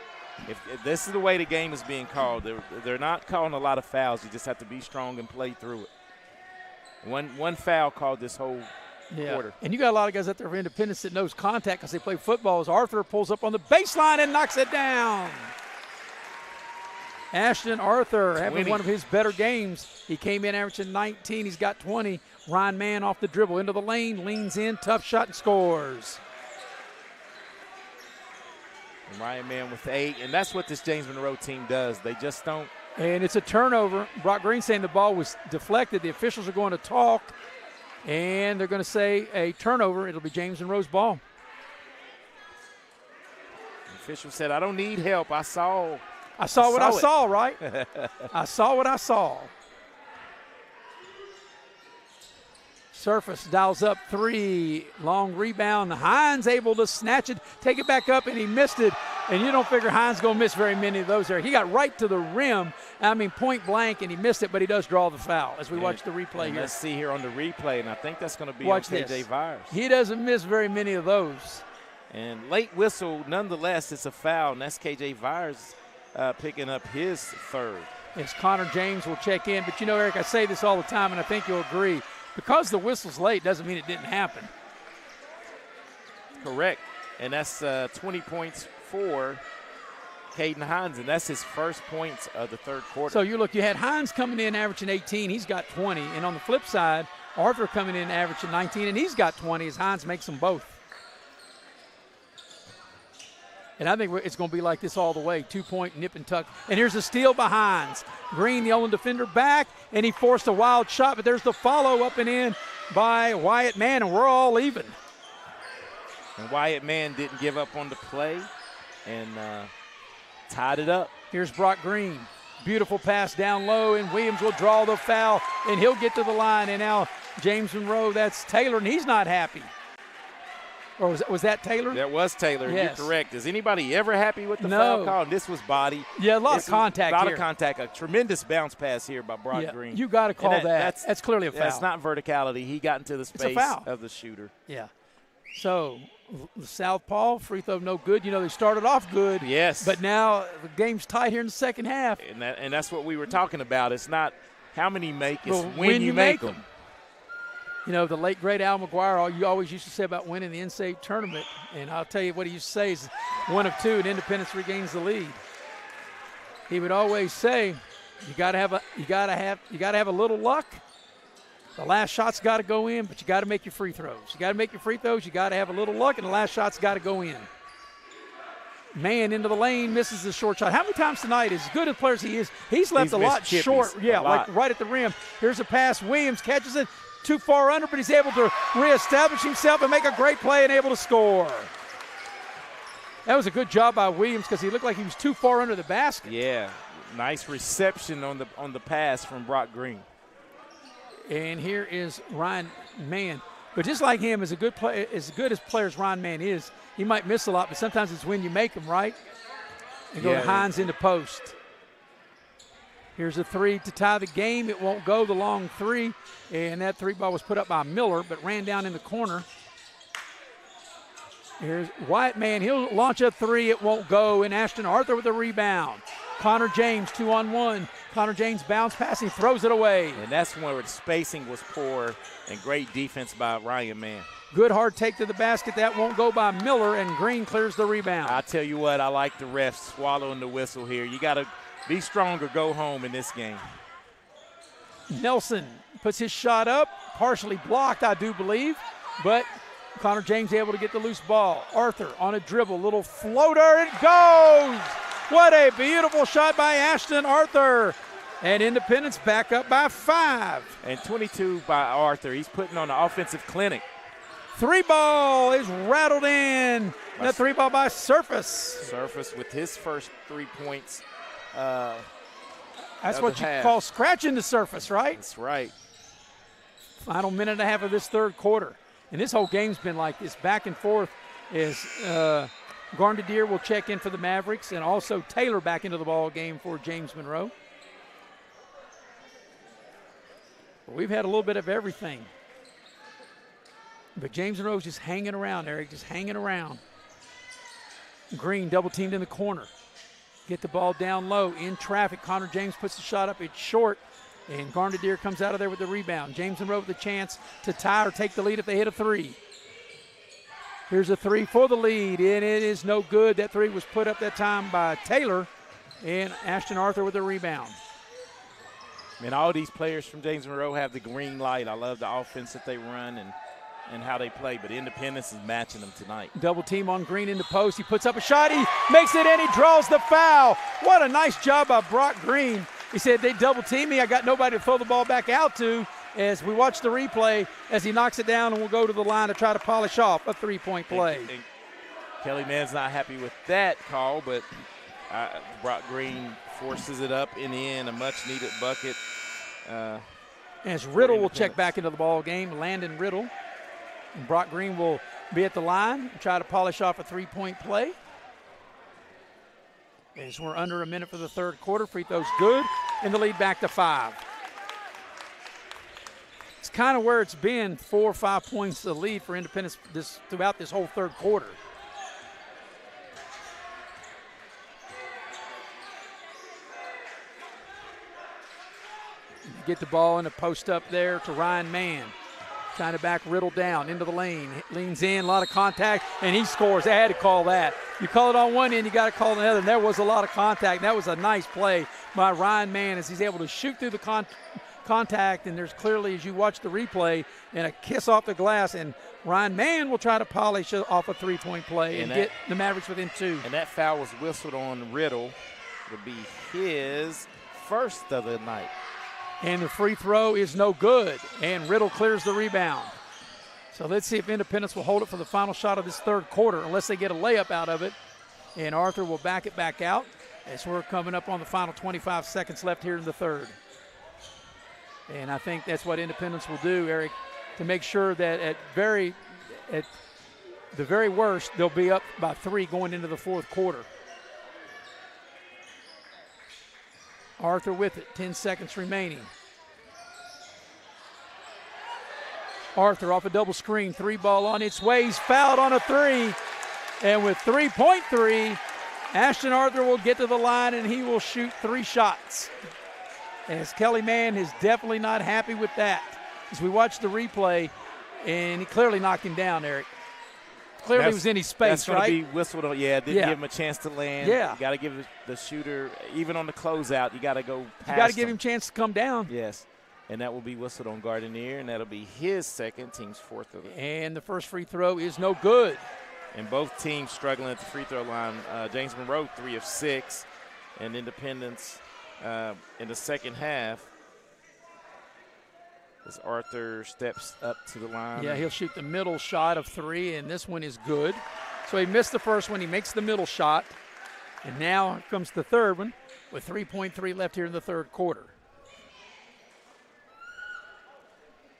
S2: if this is the way the game is being called, they're not calling a lot of fouls. You just have to be strong and play through it. One foul called this whole quarter.
S1: And you got a lot of guys out there for Independence that knows contact because they play football. As Arthur pulls up on the baseline and knocks it down. Ashton Arthur having one of his better games. He came in averaging 19. He's got 20. Ryan Mann off the dribble into the lane, leans in, tough shot, and scores.
S2: And Ryan Mann with 8, and that's what this James Monroe team does. They just don't.
S1: And it's a turnover. Brock Green saying the ball was deflected. The officials are going to talk, and they're going to say a turnover. It'll be James Monroe's ball.
S2: The official said, I don't need help. I saw
S1: what I saw, right? I saw what I saw. Surface dials up 3. Long rebound. Hines able to snatch it, take it back up, and he missed it. And you don't figure Hines going to miss very many of those there. He got right to the rim, point blank, and he missed it, but he does draw the foul as we watch the replay here.
S2: Let's see here on the replay, and I think that's going to be
S1: watch
S2: on KJ Byers.
S1: He doesn't miss very many of those.
S2: And late whistle, nonetheless, it's a foul, and that's KJ Byers picking up his 3rd.
S1: Yes, Connor James will check in. But, Eric, I say this all the time, and I think you'll agree. Because the whistle's late doesn't mean it didn't happen.
S2: Correct. And that's 20 points for Caden Hines, and that's his first points of the 3rd quarter.
S1: So you had Hines coming in averaging 18. He's got 20. And on the flip side, Arthur coming in averaging 19, and he's got 20 as Hines makes them both. And I think it's going to be like this all the way, 2-point nip and tuck. And here's a steal by Hines. Green, the only defender, back, and he forced a wild shot, but there's the follow up and in by Wyatt Mann, and we're all even.
S2: And Wyatt Mann didn't give up on the play and tied it up.
S1: Here's Brock Green. Beautiful pass down low, and Williams will draw the foul, and he'll get to the line. And now James Monroe, that's Taylor, and he's not happy. Or was that Taylor?
S2: That was Taylor.
S1: Yes.
S2: You're correct. Is anybody ever happy with the foul call? This was body.
S1: Yeah, a lot of contact
S2: here. A lot
S1: here.
S2: of contact. A tremendous bounce pass here by Brock Green.
S1: You got to call that. That's clearly a foul.
S2: That's not verticality. He got into the space of the shooter.
S1: Yeah. So, the southpaw, free throw no good. You know, they started off good.
S2: Yes.
S1: But now the game's tight here in the second half.
S2: And that's what we were talking about. It's not how many you make, it's
S1: Well,
S2: when you make them.
S1: You know, the late, great Al McGuire, you always used to say about winning the NCAA tournament, and I'll tell you what he used to say is 1 of 2 and Independence regains the lead. He would always say, you got to have a little luck. The last shot's got to go in, but you got to make your free throws. You got to make your free throws. You got to have a little luck, and the last shot's got to go in. Man into the lane, misses the short shot. How many times tonight, as good a player as he is, he's left a lot short. Yeah, like right at the rim. Here's a pass. Williams catches it. Too far under, but he's able to reestablish himself and make a great play and able to score. That was a good job by Williams because he looked like he was too far under the basket.
S2: Yeah, nice reception on the pass from Brock Green.
S1: And here is Ryan Mann. But just like him, as good as players Ryan Mann is, he might miss a lot, but sometimes it's when you make them, right? And go to Hines into post. Here's a 3 to tie the game. It won't go, the long 3. And that 3 ball was put up by Miller, but ran down in the corner. Here's White Man. He'll launch a 3. It won't go. And Ashton Arthur with a rebound. Connor James, 2-on-1. Connor James bounce passing, throws it away.
S2: And that's where the spacing was poor and great defense by Ryan Mann.
S1: Good hard take to the basket. That won't go by Miller, and Green clears the rebound.
S2: I tell you what, I like the refs swallowing the whistle here. You got to be stronger, go home in this game.
S1: Nelson puts his shot up, partially blocked, I do believe, but Connor James able to get the loose ball. Arthur on a dribble, little floater, it goes! What a beautiful shot by Ashton Arthur. And Independence back up by 5.
S2: And 22 by Arthur. He's putting on an offensive clinic.
S1: 3 ball is rattled in. That 3 ball by Surface.
S2: Surface with his first 3 points.
S1: That's what you call scratching the surface, right?
S2: That's right.
S1: Final minute and a half of this third quarter. And this whole game's been like this back and forth. Is Garnadier will check in for the Mavericks, and also Taylor back into the ball game for James Monroe. We've had a little bit of everything. But James Monroe's just hanging around, Eric, just hanging around. Green double teamed in the corner. Get the ball down low in traffic. Connor James puts the shot up. It's short. And Garnadier comes out of there with the rebound. James Monroe with the chance to tie or take the lead if they hit a 3. Here's a 3 for the lead, and it is no good. That 3 was put up that time by Taylor, and Ashton Arthur with the rebound.
S2: Man, all these players from James Monroe have the green light. I love the offense that they run and how they play, but Independence is matching them tonight.
S1: Double team on Green in the post. He puts up a shot. He makes it in. He draws the foul. What a nice job by Brock Green. He said, they double team me. I got nobody to throw the ball back out to. As we watch the replay, as he knocks it down and will go to the line to try to polish off a 3-point play.
S2: And Kelly Mann's not happy with that call, but Brock Green forces it up in the end, a much-needed bucket.
S1: As Riddle will check back into the ball game, Landon Riddle. And Brock Green will be at the line and try to polish off a 3-point play. As we're under a minute for the third quarter, free throws good, and the lead back to 5. It's kind of where it's been, 4 or 5 points the lead for Independence throughout this whole third quarter. Get the ball in a post up there to Ryan Mann. Trying to back Riddle down into the lane. Leans in, a lot of contact, and he scores. They had to call that. You call it on one end, you got to call it on the other. And there was a lot of contact. That was a nice play by Ryan Mann as he's able to shoot through the contact, and there's clearly, as you watch the replay, and a kiss off the glass, and Ryan Mann will try to polish off a 3-point play and get the Mavericks within 2.
S2: And that foul was whistled on Riddle. It'll be his first of the night.
S1: And the free throw is no good, and Riddle clears the rebound. So let's see if Independence will hold it for the final shot of this third quarter, unless they get a layup out of it. And Arthur will back it back out as we're coming up on the final 25 seconds left here in the third. And I think that's what Independence will do, Eric, to make sure that the very worst, they'll be up by 3 going into the fourth quarter. Arthur with it, 10 seconds remaining. Arthur off a double screen, 3 ball on its way. He's fouled on a 3. And with 3.3, Ashton Arthur will get to the line and he will shoot 3 shots. As Kelly Mann is definitely not happy with that. As we watch the replay, and he clearly knocked him down, Eric. Clearly he was in his space, right?
S2: That's going to be whistled on. Yeah, didn't give him a chance to land.
S1: Yeah.
S2: You got to give the shooter, even on the closeout, you got to go past
S1: You got to give him a chance to come down.
S2: Yes. And that will be whistled on Gardenier, and that'll be his second, team's 4th of it.
S1: And the first free throw is no good.
S2: And both teams struggling at the free throw line. James Monroe, 3 of 6. And Independence in the second half, as Arthur steps up to the line.
S1: Yeah, he'll shoot the middle shot of 3, and this one is good. So he missed the first one. He makes the middle shot. And now comes the third one with 3.3 left here in the third quarter.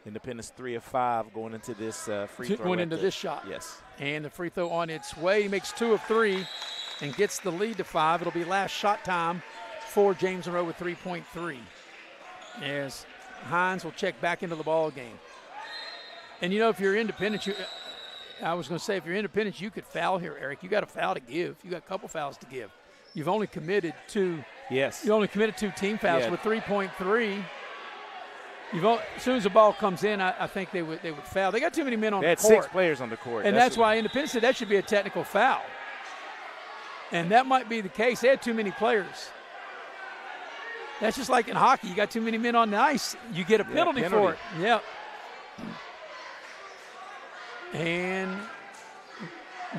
S2: Independence 3 of 5 going into this free throw.
S1: Going into this shot.
S2: Yes.
S1: And the free throw on its way. He makes 2 of 3 and gets the lead to 5. It'll be last shot time for James Monroe with 3.3. As Hines will check back into the ball game. And, you know, if you're Independent, I was going to say, if you're Independent, you could foul here, Eric. You got a foul to give. You got a couple fouls to give. You've only committed 2.
S2: Yes.
S1: You only committed 2 team fouls with 3.3. As soon as the ball comes in, I think they would foul. They got too many men on the court.
S2: They had 6 players on the court.
S1: And that's why Independence said that should be a technical foul. And that might be the case. They had too many players. That's just like in hockey. You got too many men on the ice. You get a penalty for it. Yep. And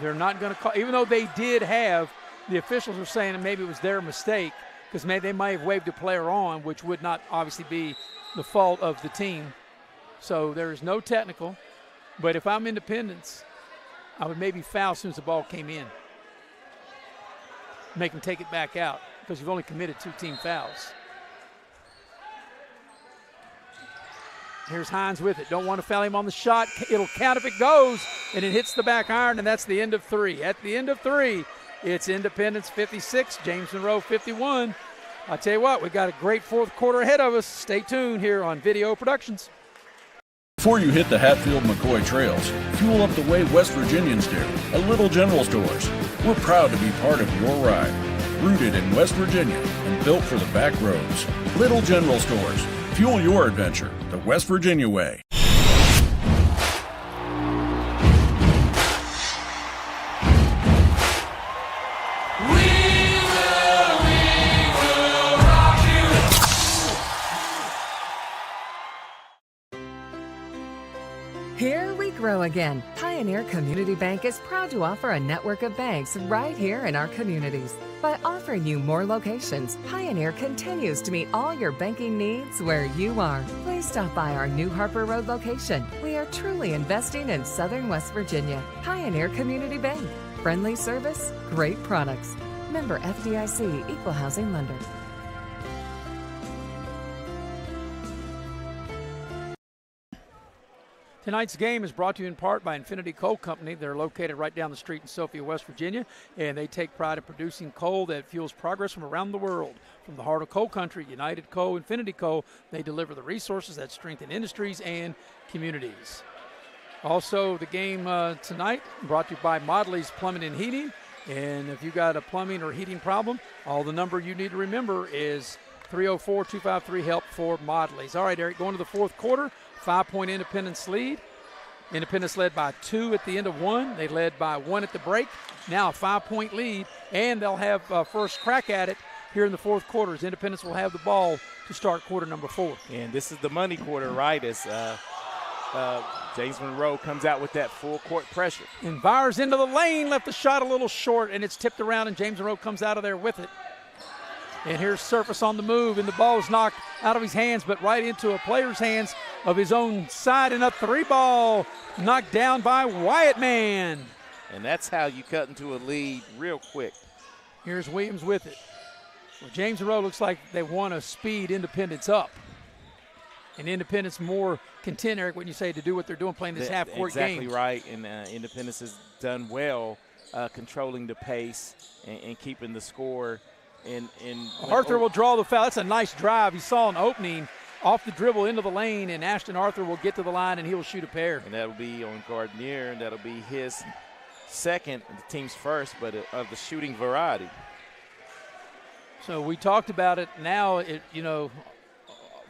S1: they're not going to call, even though they did have, the officials are saying that maybe it was their mistake because maybe they might have waved a player on, which would not obviously be the fault of the team. So there is no technical. But if I'm Independence, I would maybe foul as soon as the ball came in. Make them take it back out because you've only committed 2 team fouls. Here's Hines with it. Don't want to foul him on the shot. It'll count if it goes, and it hits the back iron, and that's the end of 3. At the end of 3, it's Independence 56, James Monroe 51. I'll tell you what, we got a great fourth quarter ahead of us. Stay tuned here on Video Productions.
S12: Before you hit the Hatfield-McCoy trails, fuel up the way West Virginians do at Little General Stores. We're proud to be part of your ride. Rooted in West Virginia and built for the back roads. Little General Stores. Fuel your adventure the West Virginia way.
S13: Here we grow again. Pioneer Community Bank is proud to offer a network of banks right here in our communities. By offering you more locations, Pioneer continues to meet all your banking needs where you are. Please stop by our new Harper Road location. We are truly investing in Southern West Virginia. Pioneer Community Bank. Friendly service, great products. Member FDIC, Equal Housing Lender.
S1: Tonight's game is brought to you in part by Infinity Coal Company. They're located right down the street in Sophia, West Virginia, and they take pride in producing coal that fuels progress from around the world. From the heart of coal country, United Coal, Infinity Coal, they deliver the resources that strengthen industries and communities. Also, the game tonight brought to you by Modley's Plumbing and Heating. And if you got a plumbing or heating problem, all the number you need to remember is 304-253-HELP for Modley's. All right, Eric, going to the fourth quarter. 5-point Independence lead. Independence led by 2 at the end of 1. They led by 1 at the break. Now a 5-point lead, and they'll have first crack at it here in the fourth quarter as Independence will have the ball to start quarter number 4.
S2: And this is the money quarter, right, as James Monroe comes out with that full court pressure.
S1: And Byers into the lane, left the shot a little short, and it's tipped around, and James Monroe comes out of there with it. And here's Surface on the move, and the ball is knocked out of his hands, but right into a player's hands of his own side, and a 3-ball knocked down by Wyatt Mann.
S2: And that's how you cut into a lead real quick.
S1: Here's Williams with it. Well, James Monroe looks like they want to speed Independence up. And Independence more content, Eric, when you say to do what they're doing, playing this half-court game.
S2: Exactly right, and Independence has done well controlling the pace and keeping the score.
S1: Arthur will draw the foul. That's a nice drive. He saw an opening off the dribble into the lane, and Ashton Arthur will get to the line, and he will shoot a pair.
S2: And that'll be on Gardner, and that'll be his second, the team's first, but of the shooting variety.
S1: So we talked about it. Now, the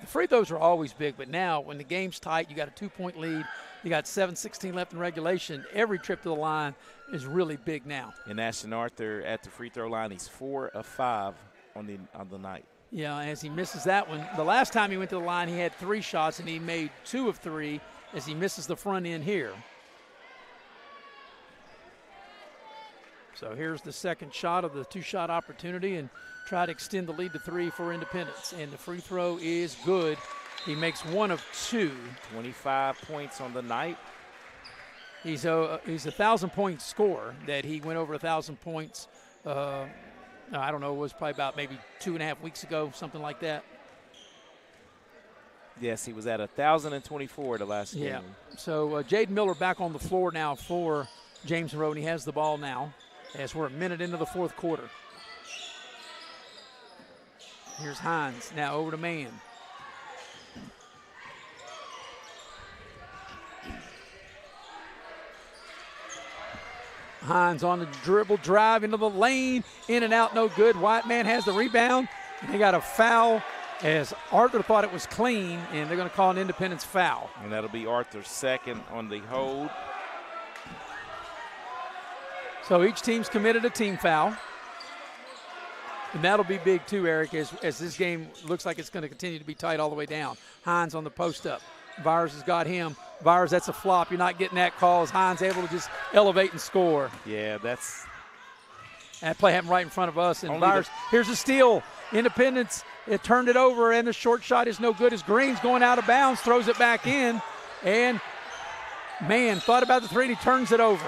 S1: free throws are always big, but now when the game's tight, you got a 2-point lead, you got 7:16 left in regulation, every trip to the line is really big now.
S2: And Ashton Arthur at the free throw line, he's 4 of 5 on the night.
S1: Yeah, as he misses that one. The last time he went to the line, he had 3 shots, and he made 2 of 3 as he misses the front end here. So here's the second shot of the 2-shot opportunity, and try to extend the lead to 3 for Independence. And the free throw is good. He makes 1 of 2.
S2: 25 points on the night.
S1: He's a 1,000-point scorer. That he went over 1,000 points. I don't know. It was probably about maybe 2.5 weeks ago, something like that.
S2: Yes, he was at 1,024 the last game.
S1: Yeah. So Jaden Miller back on the floor now for James Monroe, and he has the ball now as we're a minute into the fourth quarter. Here's Hines now over to Mann. Hines on the dribble, drive into the lane, in and out, no good. White Man has the rebound, and they got a foul as Arthur thought it was clean, and they're going to call an Independence foul.
S2: And that'll be Arthur's second on the hold.
S1: So each team's committed a team foul. And that'll be big too, Eric, as this game looks like it's going to continue to be tight all the way down. Hines on the post up. Byers has got him. Byers, that's a flop. You're not getting that call. Is Hines able to just elevate and score?
S2: Yeah, that
S1: play happened right in front of us. And Byers, here's a steal. Independence, it turned it over, and the short shot is no good as Green's going out of bounds, throws it back in. And, man, thought about the three, and he turns it over.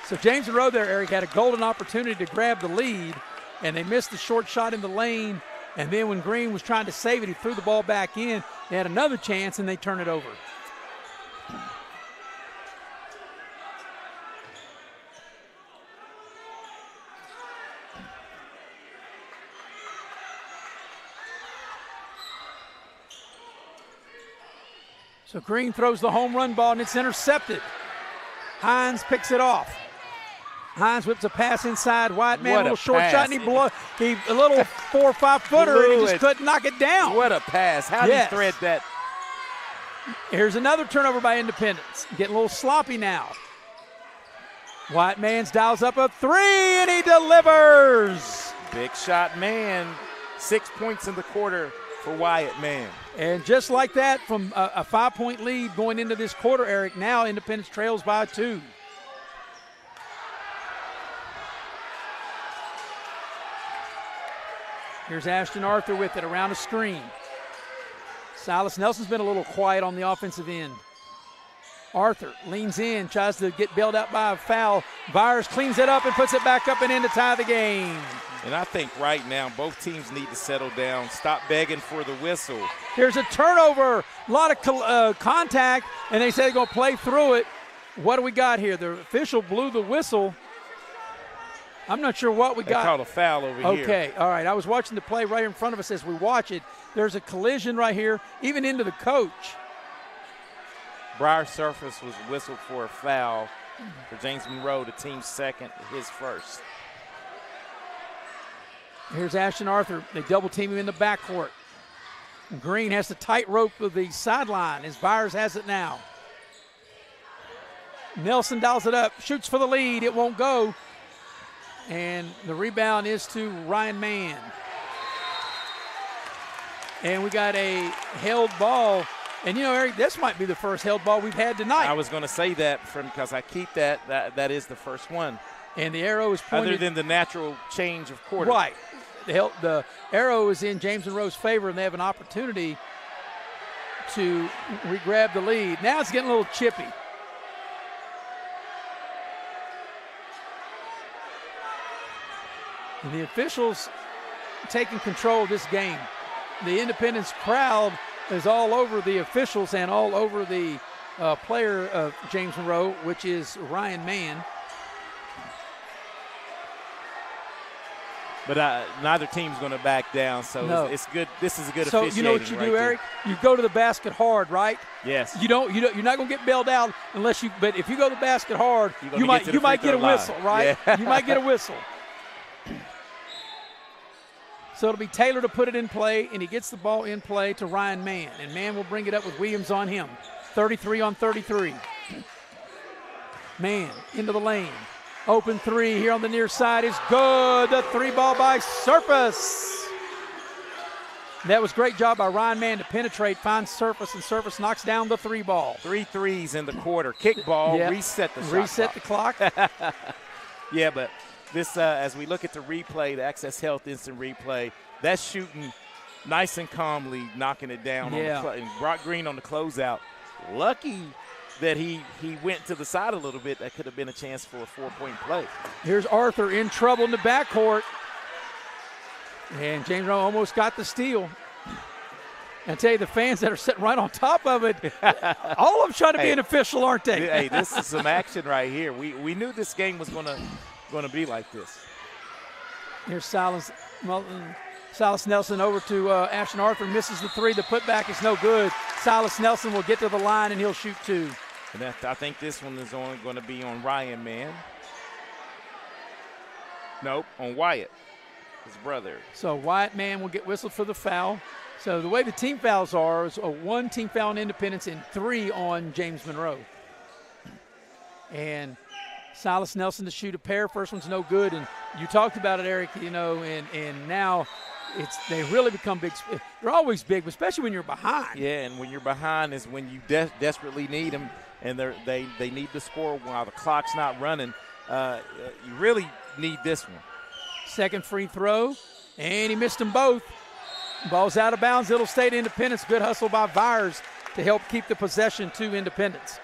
S1: So James Monroe there, Eric, had a golden opportunity to grab the lead, and they missed the short shot in the lane. And then when Green was trying to save it, he threw the ball back in. They had another chance, and they turned it over. So Green throws the home run ball, and it's intercepted. Hines picks it off. Hines whips a pass inside. White Man, a little short shot, and he a little 4 or 5 footer, and he just couldn't knock it down.
S2: What a pass. How did he thread that?
S1: Here's another turnover by Independence. Getting a little sloppy now. White Man's dials up a 3, and he delivers.
S2: Big shot man. 6 points in the quarter for Wyatt Man.
S1: And just like that, from a 5-point lead going into this quarter, Eric, now Independence trails by 2. Here's Ashton Arthur with it around a screen. Silas Nelson's been a little quiet on the offensive end. Arthur leans in, tries to get bailed out by a foul. Byers cleans it up and puts it back up and in to tie the game.
S2: And I think right now both teams need to settle down, stop begging for the whistle.
S1: Here's a turnover, a lot of contact, and they say they're going to play through it. What do we got here? The official blew the whistle. I'm not sure what we got.
S2: They called a foul over here.
S1: Okay, all right. I was watching the play right in front of us as we watch it. There's a collision right here, even into the coach.
S2: Briar Surface was whistled for a foul for James Monroe, the team's second, his first.
S1: Here's Ashton Arthur. They double team him in the backcourt. Green has the tightrope of the sideline as Byers has it now. Nelson dials it up, shoots for the lead. It won't go. And the rebound is to Ryan Mann. And we got a held ball. And, Eric, this might be the first held ball we've had tonight.
S2: I was going to say that because I keep that is the first one.
S1: And the arrow is pointed.
S2: Other than the natural change of quarter.
S1: Right. The arrow is in James Monroe's favor, and they have an opportunity to re-grab the lead. Now it's getting a little chippy. And the officials taking control of this game. the Independence crowd is all over the officials and all over the player of James Monroe, which is Ryan Mann.
S2: But neither team's going to back down, so it's good. This is a good officiating.
S1: So you know what you do,
S2: there.
S1: Eric? You go to the basket hard, right?
S2: Yes.
S1: You're not going to get bailed out unless you. But if you go to the basket hard, you might get a whistle, right?
S2: Yeah.
S1: You might get a whistle. So it'll be Taylor to put it in play, and he gets the ball in play to Ryan Mann, and Mann will bring it up with Williams on him. 33 on 33. Mann into the lane. Open three here on the near side is good. The three ball by Surface. That was great job by Ryan Mann to penetrate, find Surface, and Surface knocks down the three ball.
S2: 3 threes in the quarter. Kick ball, reset the
S1: clock.
S2: Yeah, but this, as we look at the replay, the Access Health instant replay, that's shooting nice and calmly, knocking it down. And Brock Green on the closeout. Lucky that he went to the side a little bit. That could have been a chance for a 4-point play.
S1: Here's Arthur in trouble in the backcourt. And James Monroe almost got the steal. And I tell you, the fans that are sitting right on top of it, all of them trying to be an official, aren't they?
S2: Hey, this is some action right here. We knew this game was gonna be like this.
S1: Here's Silas Nelson over to Ashton Arthur, misses the three. The putback is no good. Silas Nelson will get to the line, and he'll shoot two.
S2: And I think this one is only going to be on Ryan Mann. Nope, on Wyatt, his brother.
S1: So Wyatt Mann will get whistled for the foul. So the way the team fouls are is a 1 team foul on Independence and 3 on James Monroe. And Silas Nelson to shoot a pair. First one's no good. And you talked about it, Eric, and now they really become big. They're always big, but especially when you're behind.
S2: Yeah, and when you're behind is when you desperately need them, and they need to score while the clock's not running. You really need this one.
S1: Second free throw, and he missed them both. Ball's out of bounds. It'll stay to Independence. Good hustle by Byers to help keep the possession to Independence.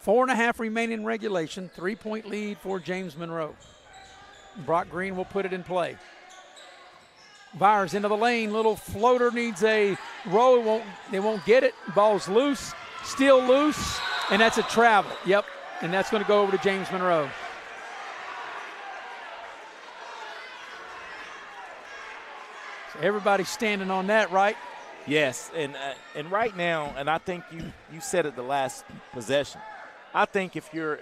S1: 4.5 remaining in regulation. 3-point lead for James Monroe. Brock Green will put it in play. Byers into the lane. Little floater needs a roll. They won't get it. Ball's loose. Still loose. And that's a travel. Yep. And that's going to go over to James Monroe. So everybody's standing on that, right?
S2: Yes. And right now, and I think you said it the last possession. I think if you're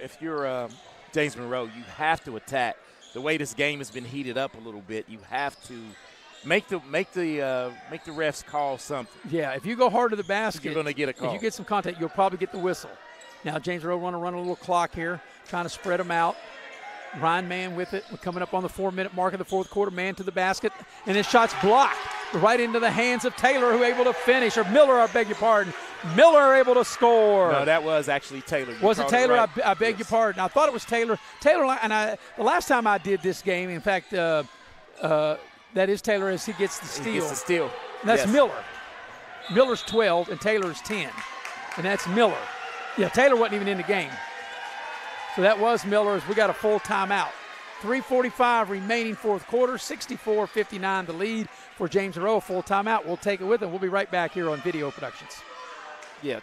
S2: James Monroe, you have to attack. The way this game has been heated up a little bit, you have to make the refs call something.
S1: Yeah, if you go hard to the basket,
S2: you're going to get a call.
S1: If you get some contact, you'll probably get the whistle. Now James Monroe want to run a little clock here, trying to spread them out. Ryan Mann with it. We're coming up on the 4-minute mark of the fourth quarter. Mann to the basket, and his shot's blocked right into the hands of Taylor, who able to finish, or Miller, I beg your pardon. Miller able to score.
S2: No, that was actually Taylor.
S1: Was it Taylor? Right. I beg your pardon. I thought it was Taylor. Taylor, and the last time I did this game, in fact, that is Taylor as he gets the steal.
S2: He gets the steal.
S1: And that's Miller. Miller's 12 and Taylor's 10. And that's Miller. Yeah, Taylor wasn't even in the game. So that was Miller as we got a full timeout. 3:45 remaining fourth quarter, 64-59 the lead for James Monroe. Full timeout. We'll take it with him. We'll be right back here on Video Productions.
S2: Yeah.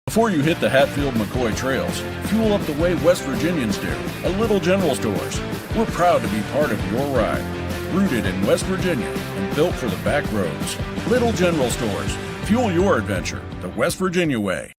S12: Before you hit the Hatfield-McCoy trails, fuel up the way West Virginians do at Little General Stores. We're proud to be part of your ride. Rooted in West Virginia and built for the back roads. Little General Stores. Fuel your adventure the West Virginia way.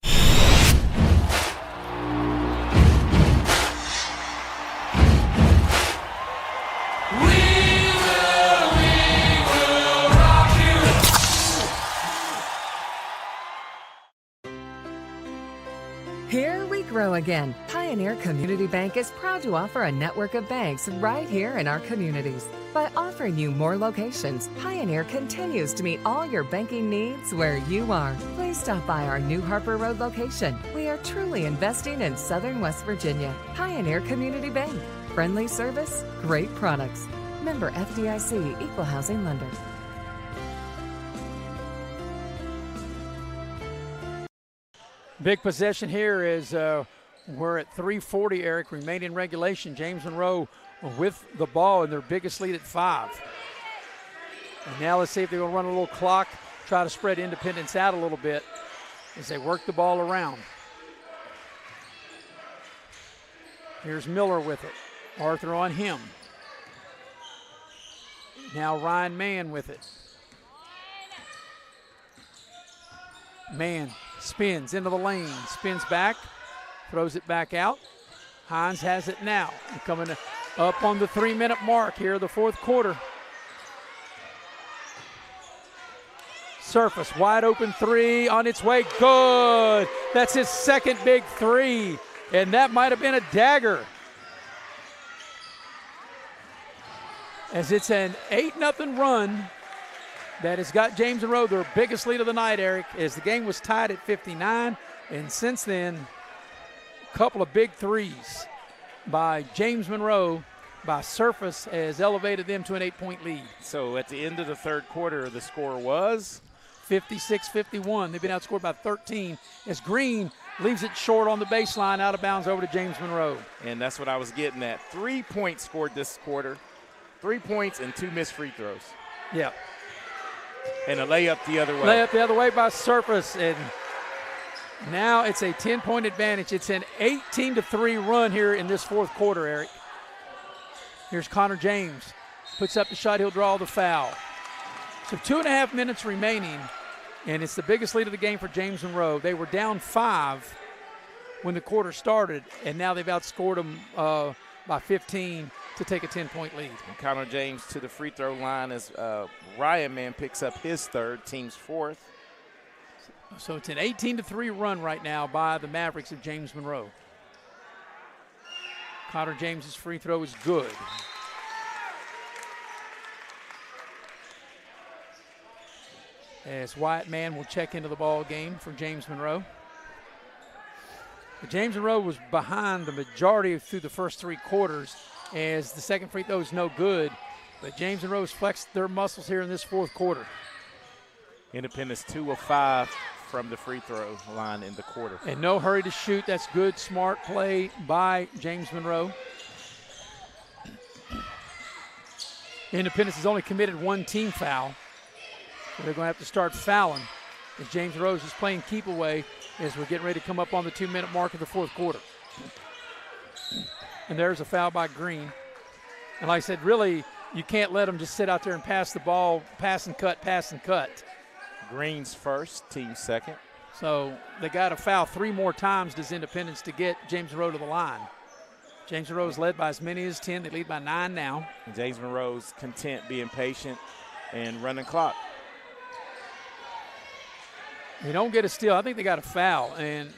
S13: Here we grow again. Pioneer Community Bank is proud to offer a network of banks right here in our communities. By offering you more locations, Pioneer continues to meet all your banking needs where you are. Please stop by our New Harper Road location. We are truly investing in Southern West Virginia. Pioneer Community Bank. Friendly service, great products. Member FDIC, Equal Housing Lender.
S1: Big possession here is we're at 3:40, Eric, remaining regulation. James Monroe with the ball in their biggest lead at 5. And now let's see if they're going to run a little clock, try to spread Independence out a little bit as they work the ball around. Here's Miller with it. Arthur on him. Now Ryan Mann with it. Mann spins into the lane, spins back, throws it back out. Hines has it now. And coming up on the 3-minute mark here, the fourth quarter. Surface, wide open three on its way, good. That's his second big three, and that might have been a dagger. As it's an 8-0 run that has got James Monroe their biggest lead of the night, Eric, as the game was tied at 59, and since then, a couple of big threes by James Monroe by Surface has elevated them to an 8-point lead.
S2: So at the end of the third quarter, the score was
S1: 56-51. They've been outscored by 13 as Green leaves it short on the baseline, out of bounds over to James Monroe.
S2: And that's what I was getting at. 3 points scored this quarter. 3 points and 2 missed free throws.
S1: Yeah.
S2: And a layup the other way.
S1: Layup the other way by Surface, and now it's a 10-point advantage. It's an 18-3 run here in this fourth quarter, Eric. Here's Connor James. Puts up the shot, he'll draw the foul. So 2.5 minutes remaining, and it's the biggest lead of the game for James Monroe. They were down 5 when the quarter started, and now they've outscored them by 15 to take a 10-point lead.
S2: And Connor James to the free throw line as Ryan Mann picks up his third, team's fourth.
S1: So it's an 18-3 run right now by the Mavericks of James Monroe. Connor James's free throw is good. As Wyatt Mann will check into the ball game for James Monroe. But James Monroe was behind the majority through the first 3 quarters, as the second free throw is no good. But James Monroe's flexed their muscles here in this fourth quarter.
S2: Independence 2 of 5 from the free throw line in the quarter.
S1: And no hurry to shoot. That's good, smart play by James Monroe. Independence has only committed 1 team foul. So they're going to have to start fouling. As James Monroe is just playing keep away as we're getting ready to come up on the 2-minute mark of the fourth quarter. And there's a foul by Green. And like I said, really, you can't let them just sit out there and pass the ball, pass and cut, pass and cut.
S2: Green's first, team second.
S1: So they got to foul 3 more times, does Independence, to get James Monroe to the line. James Monroe is led by as many as 10. They lead by 9 now.
S2: And James Monroe's content being patient and running clock.
S1: They don't get a steal. I think they got a foul, and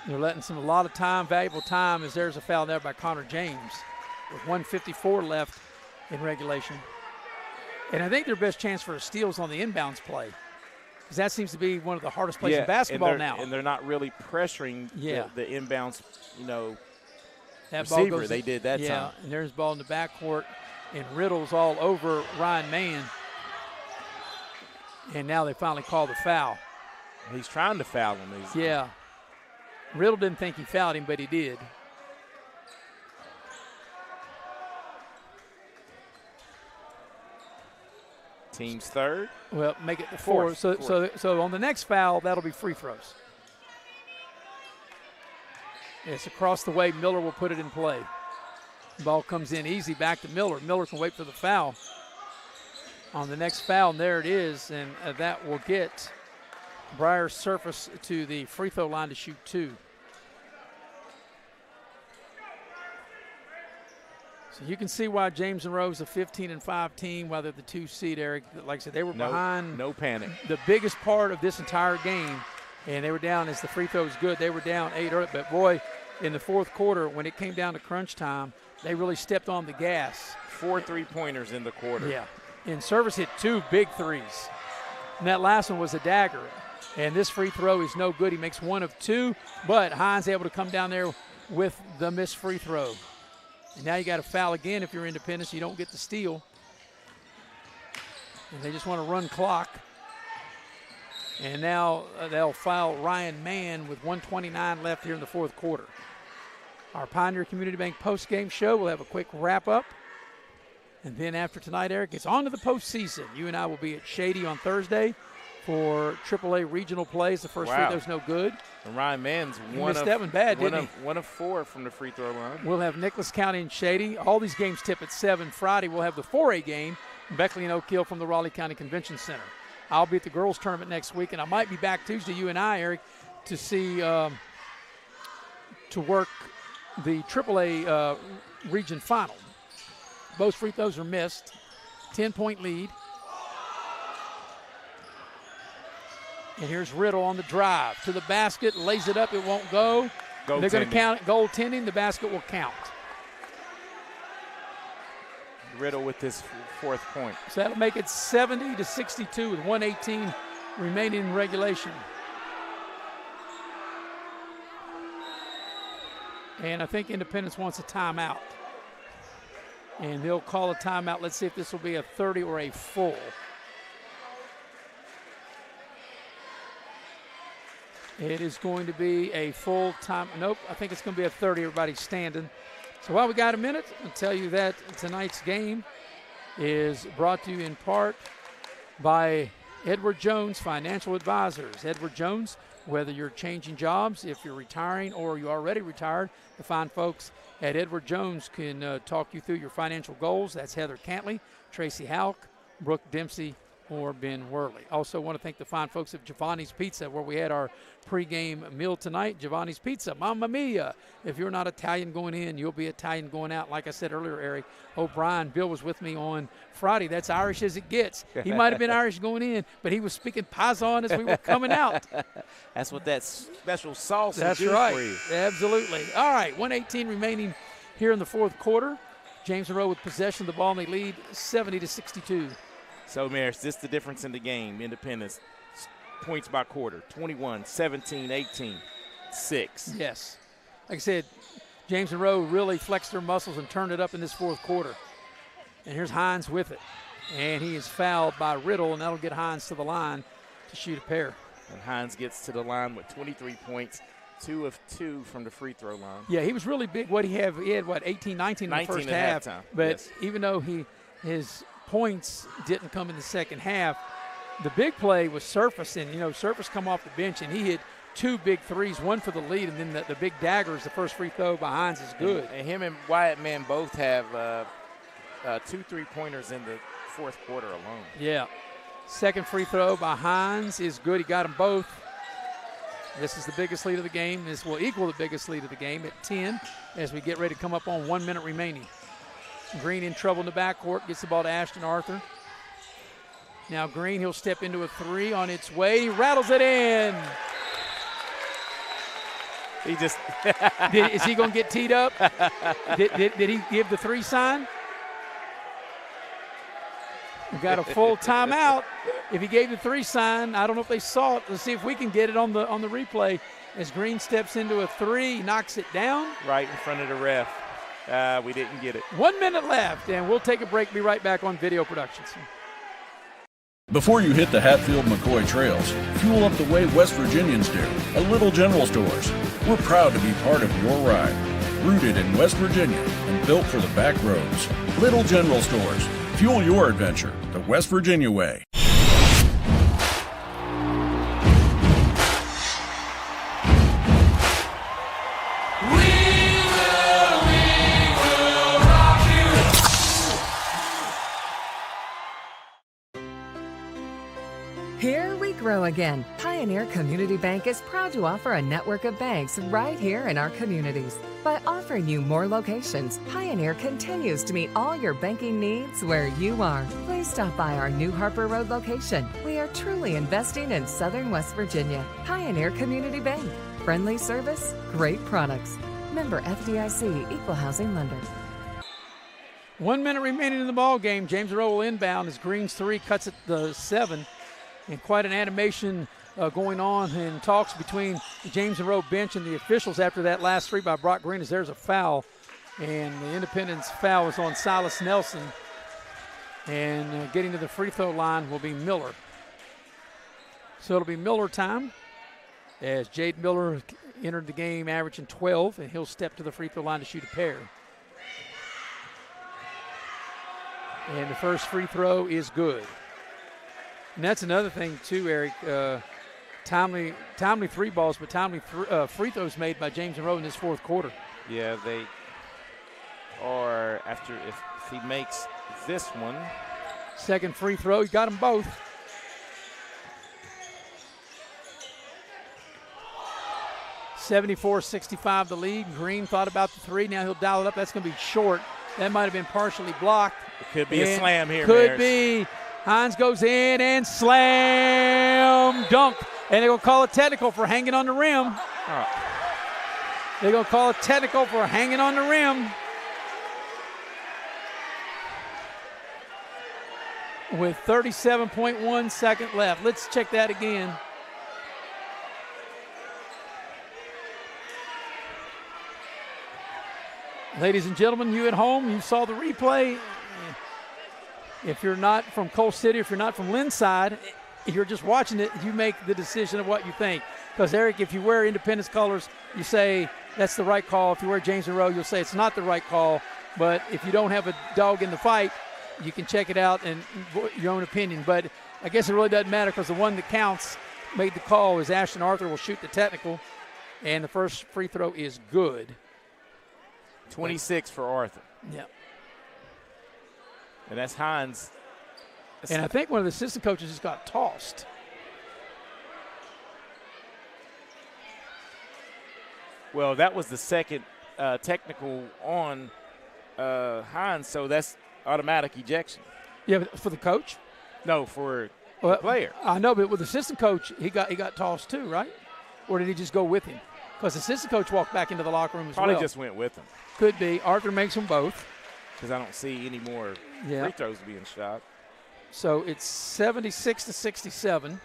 S1: they're letting a lot of time, valuable time, as there's a foul there by Connor James with 1:54 left in regulation. And I think their best chance for a steal is on the inbounds play, because that seems to be one of the hardest plays in basketball now.
S2: And they're not really pressuring the inbounds,
S1: that
S2: receiver.
S1: Ball goes,
S2: they did that time.
S1: Yeah, and there's the ball in the backcourt, and Riddle's all over Ryan Mann. And now they finally call the foul.
S2: He's trying to foul him.
S1: Yeah. Riddle didn't think he fouled him, but he did.
S2: Team's third.
S1: Well, make it the fourth. So on the next foul, that'll be free throws. It's across the way. Miller will put it in play. Ball comes in easy back to Miller. Miller can wait for the foul. On the next foul, and there it is, and that will get Briar Surface to the free throw line to shoot 2. So you can see why James Monroe's a 15-5 team, while they're the 2 seed, Eric. Like I said, they were behind.
S2: No panic.
S1: The biggest part of this entire game, and they were down as the free throw was good. They were down 8 early, but boy, in the fourth quarter, when it came down to crunch time, they really stepped on the gas.
S2: 4 3-pointers in the quarter.
S1: Yeah. And Service hit 2 big threes. And that last one was a dagger. And this free throw is no good. He makes 1 of 2, but Hines able to come down there with the missed free throw. And now you got to foul again if you're Independence. You don't get the steal. And they just want to run clock. And now they'll foul Ryan Mann with 1:29 left here in the fourth quarter. Our Pioneer Community Bank postgame show. We'll have a quick wrap-up. And then after tonight, Eric, it's on to the postseason. You and I will be at Shady on Thursday for AAA regional plays. The first free throw's no good.
S2: And Ryan Mann's
S1: missed that one bad, didn't he?
S2: One of 4 from the free throw line.
S1: We'll have Nicholas County and Shady. All these games tip at 7 Friday. We'll have the 4A game, Beckley and Oak Hill from the Raleigh County Convention Center. I'll be at the girls' tournament next week, and I might be back Tuesday, you and I, Eric, to see to work the AAA region final. Both free throws are missed. 10-point lead. And here's Riddle on the drive to the basket, lays it up, it won't go. They're going to count it goaltending. The basket will count.
S2: Riddle with his 4th point.
S1: So that'll make it 70-62 with 1:18 remaining in regulation. And I think Independence wants a timeout. And they'll call a timeout. Let's see if this will be a 30 or a full. It is going to be a full time. Nope, I think it's going to be a 30. Everybody's standing. So while we got a minute, I'll tell you that tonight's game is brought to you in part by Edward Jones Financial Advisors. Edward Jones, whether you're changing jobs, if you're retiring or you're already retired, the fine folks at Edward Jones can talk you through your financial goals. That's Heather Cantley, Tracy Houck, Brooke Dempsey, or Ben Worley. Also want to thank the fine folks at Giovanni's Pizza, where we had our pregame meal tonight. Giovanni's Pizza, Mamma Mia. If you're not Italian going in, you'll be Italian going out. Like I said earlier, Eric O'Brien, Bill was with me on Friday. That's Irish as it gets. He might have been Irish going in, but he was speaking Paisan as we were coming out.
S2: That's what that special sauce
S1: That's
S2: is
S1: right.
S2: for you.
S1: Absolutely. All right, 1:18 remaining here in the 4th quarter. James Monroe with possession of the ball, and they lead 70-62.
S2: So, Maris, this is the difference in the game. Independence, points by quarter, 21, 17, 18, 6.
S1: Yes. Like I said, James Monroe really flexed their muscles and turned it up in this 4th quarter. And here's Hines with it. And he is fouled by Riddle, and that'll get Hines to the line to shoot a pair.
S2: And Hines gets to the line with 23 points, 2 of 2 from the free throw line.
S1: Yeah, he was really big. He had, 18, 19 in the first half. But
S2: yes.
S1: even though his points didn't come in the second half, the big play was Surface, and Surface come off the bench and he hit 2 big threes, one for the lead, and then the big dagger is the first free throw by Hines is good.
S2: And him and Wyatt Mann both have 2 3-pointers in the 4th quarter alone.
S1: Yeah. Second free throw by Hines is good. He got them both. This is the biggest lead of the game. This will equal the biggest lead of the game at 10 as we get ready to come up on 1 minute remaining. Green in trouble in the backcourt, gets the ball to Ashton Arthur. Now Green, he'll step into a 3 on its way. He rattles it in.
S2: He just
S1: is he going to get teed up? Did he give the 3 sign? We've got a full timeout. If he gave the 3 sign, I don't know if they saw it. Let's see if we can get it on the replay. As Green steps into a 3, knocks it down.
S2: Right in front of the ref. We didn't get it.
S1: 1 minute left, and we'll take a break. Be right back on Video Productions.
S12: Before you hit the Hatfield-McCoy trails, fuel up the way West Virginians do at Little General Stores. We're proud to be part of your ride. Rooted in West Virginia and built for the back roads. Little General Stores. Fuel your adventure the West Virginia way.
S13: Here we grow again. Pioneer Community Bank is proud to offer a network of banks right here in our communities. By offering you more locations, Pioneer continues to meet all your banking needs where you are. Please stop by our New Harper Road location. We are truly investing in Southern West Virginia. Pioneer Community Bank. Friendly service, great products. Member FDIC, Equal Housing Lender.
S1: 1 minute remaining in the ball game. James Monroe will inbound as Green's 3 cuts it the 7. And quite an animation going on in talks between the James Monroe bench and the officials after that last 3 by Brock Green, as there's a foul. And the Independence foul is on Silas Nelson. And getting to the free throw line will be Miller. So it'll be Miller time as Jade Miller entered the game averaging 12, and he'll step to the free throw line to shoot a pair. And the first free throw is good. And that's another thing, too, Eric. Timely three balls, but timely free throws made by James Monroe in this fourth quarter.
S2: Yeah, they are after if he makes this one.
S1: Second free throw, he got them both. (74-65) the lead. Green thought about the three. Now he'll dial it up. That's going to be short. That might have been partially blocked.
S2: It could be a slam here.
S1: Could be. Hines goes in and slam dunk. And they're going to call a technical for hanging on the rim. They're going to call a technical for hanging on the rim. With 37.1 seconds left. Let's check that again. Ladies and gentlemen, you at home, you saw the replay. If you're not from Coal City, if you're not from Linside, you're just watching it, you make the decision of what you think. Because, Eric, if you wear Independence colors, you say that's the right call. If you wear James Monroe, you'll say it's not the right call. But if you don't have a dog in the fight, you can check it out and your own opinion. But I guess it really doesn't matter because the one that counts made the call is Ashton Arthur will shoot the technical. And the first free throw is good.
S2: 26 for Arthur.
S1: Yeah.
S2: And that's Hines.
S1: And I think one of the assistant coaches just got tossed.
S2: Well, that was the second technical on Hines, so that's automatic ejection.
S1: Yeah, but for the coach?
S2: No, for the player.
S1: I know, but with the assistant coach, he got tossed too, right? Or did he just go with him? Because the assistant coach walked back into the locker room as well.
S2: Probably just went with him.
S1: Could be. Arthur makes them both.
S2: Because I don't see any more free throws being shot.
S1: So it's 76-67,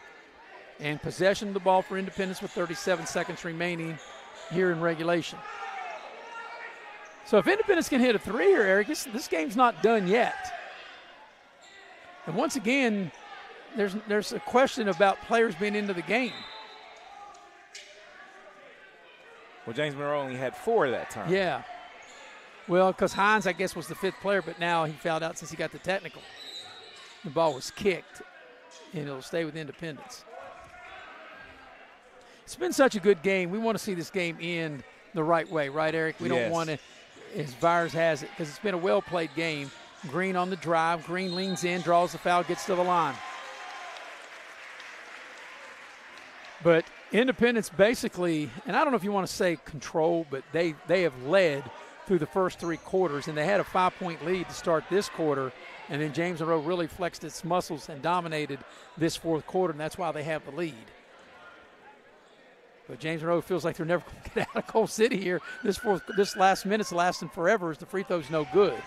S1: and possession of the ball for Independence with 37 seconds remaining here in regulation. So if Independence can hit a three here, Eric, this game's not done yet. And once again, there's a question about players being into the game.
S2: Well, James Monroe only had 4 that time.
S1: Yeah. Well, because Hines, I guess, was the 5th player, but now he fouled out since he got the technical. The ball was kicked, and it'll stay with Independence. It's been such a good game. We want to see this game end the right way, right, Eric? We don't want to, as Byers has it, because it's been a well-played game. Green on the drive. Green leans in, draws the foul, gets to the line. But Independence basically, and I don't know if you want to say control, but they have led through the first 3 quarters, and they had a 5-point lead to start this quarter, and then James Monroe really flexed its muscles and dominated this fourth quarter, and that's why they have the lead. But James Monroe feels like they're never going to get out of Coal City here. This last minute's lasting forever as the free throw's no good.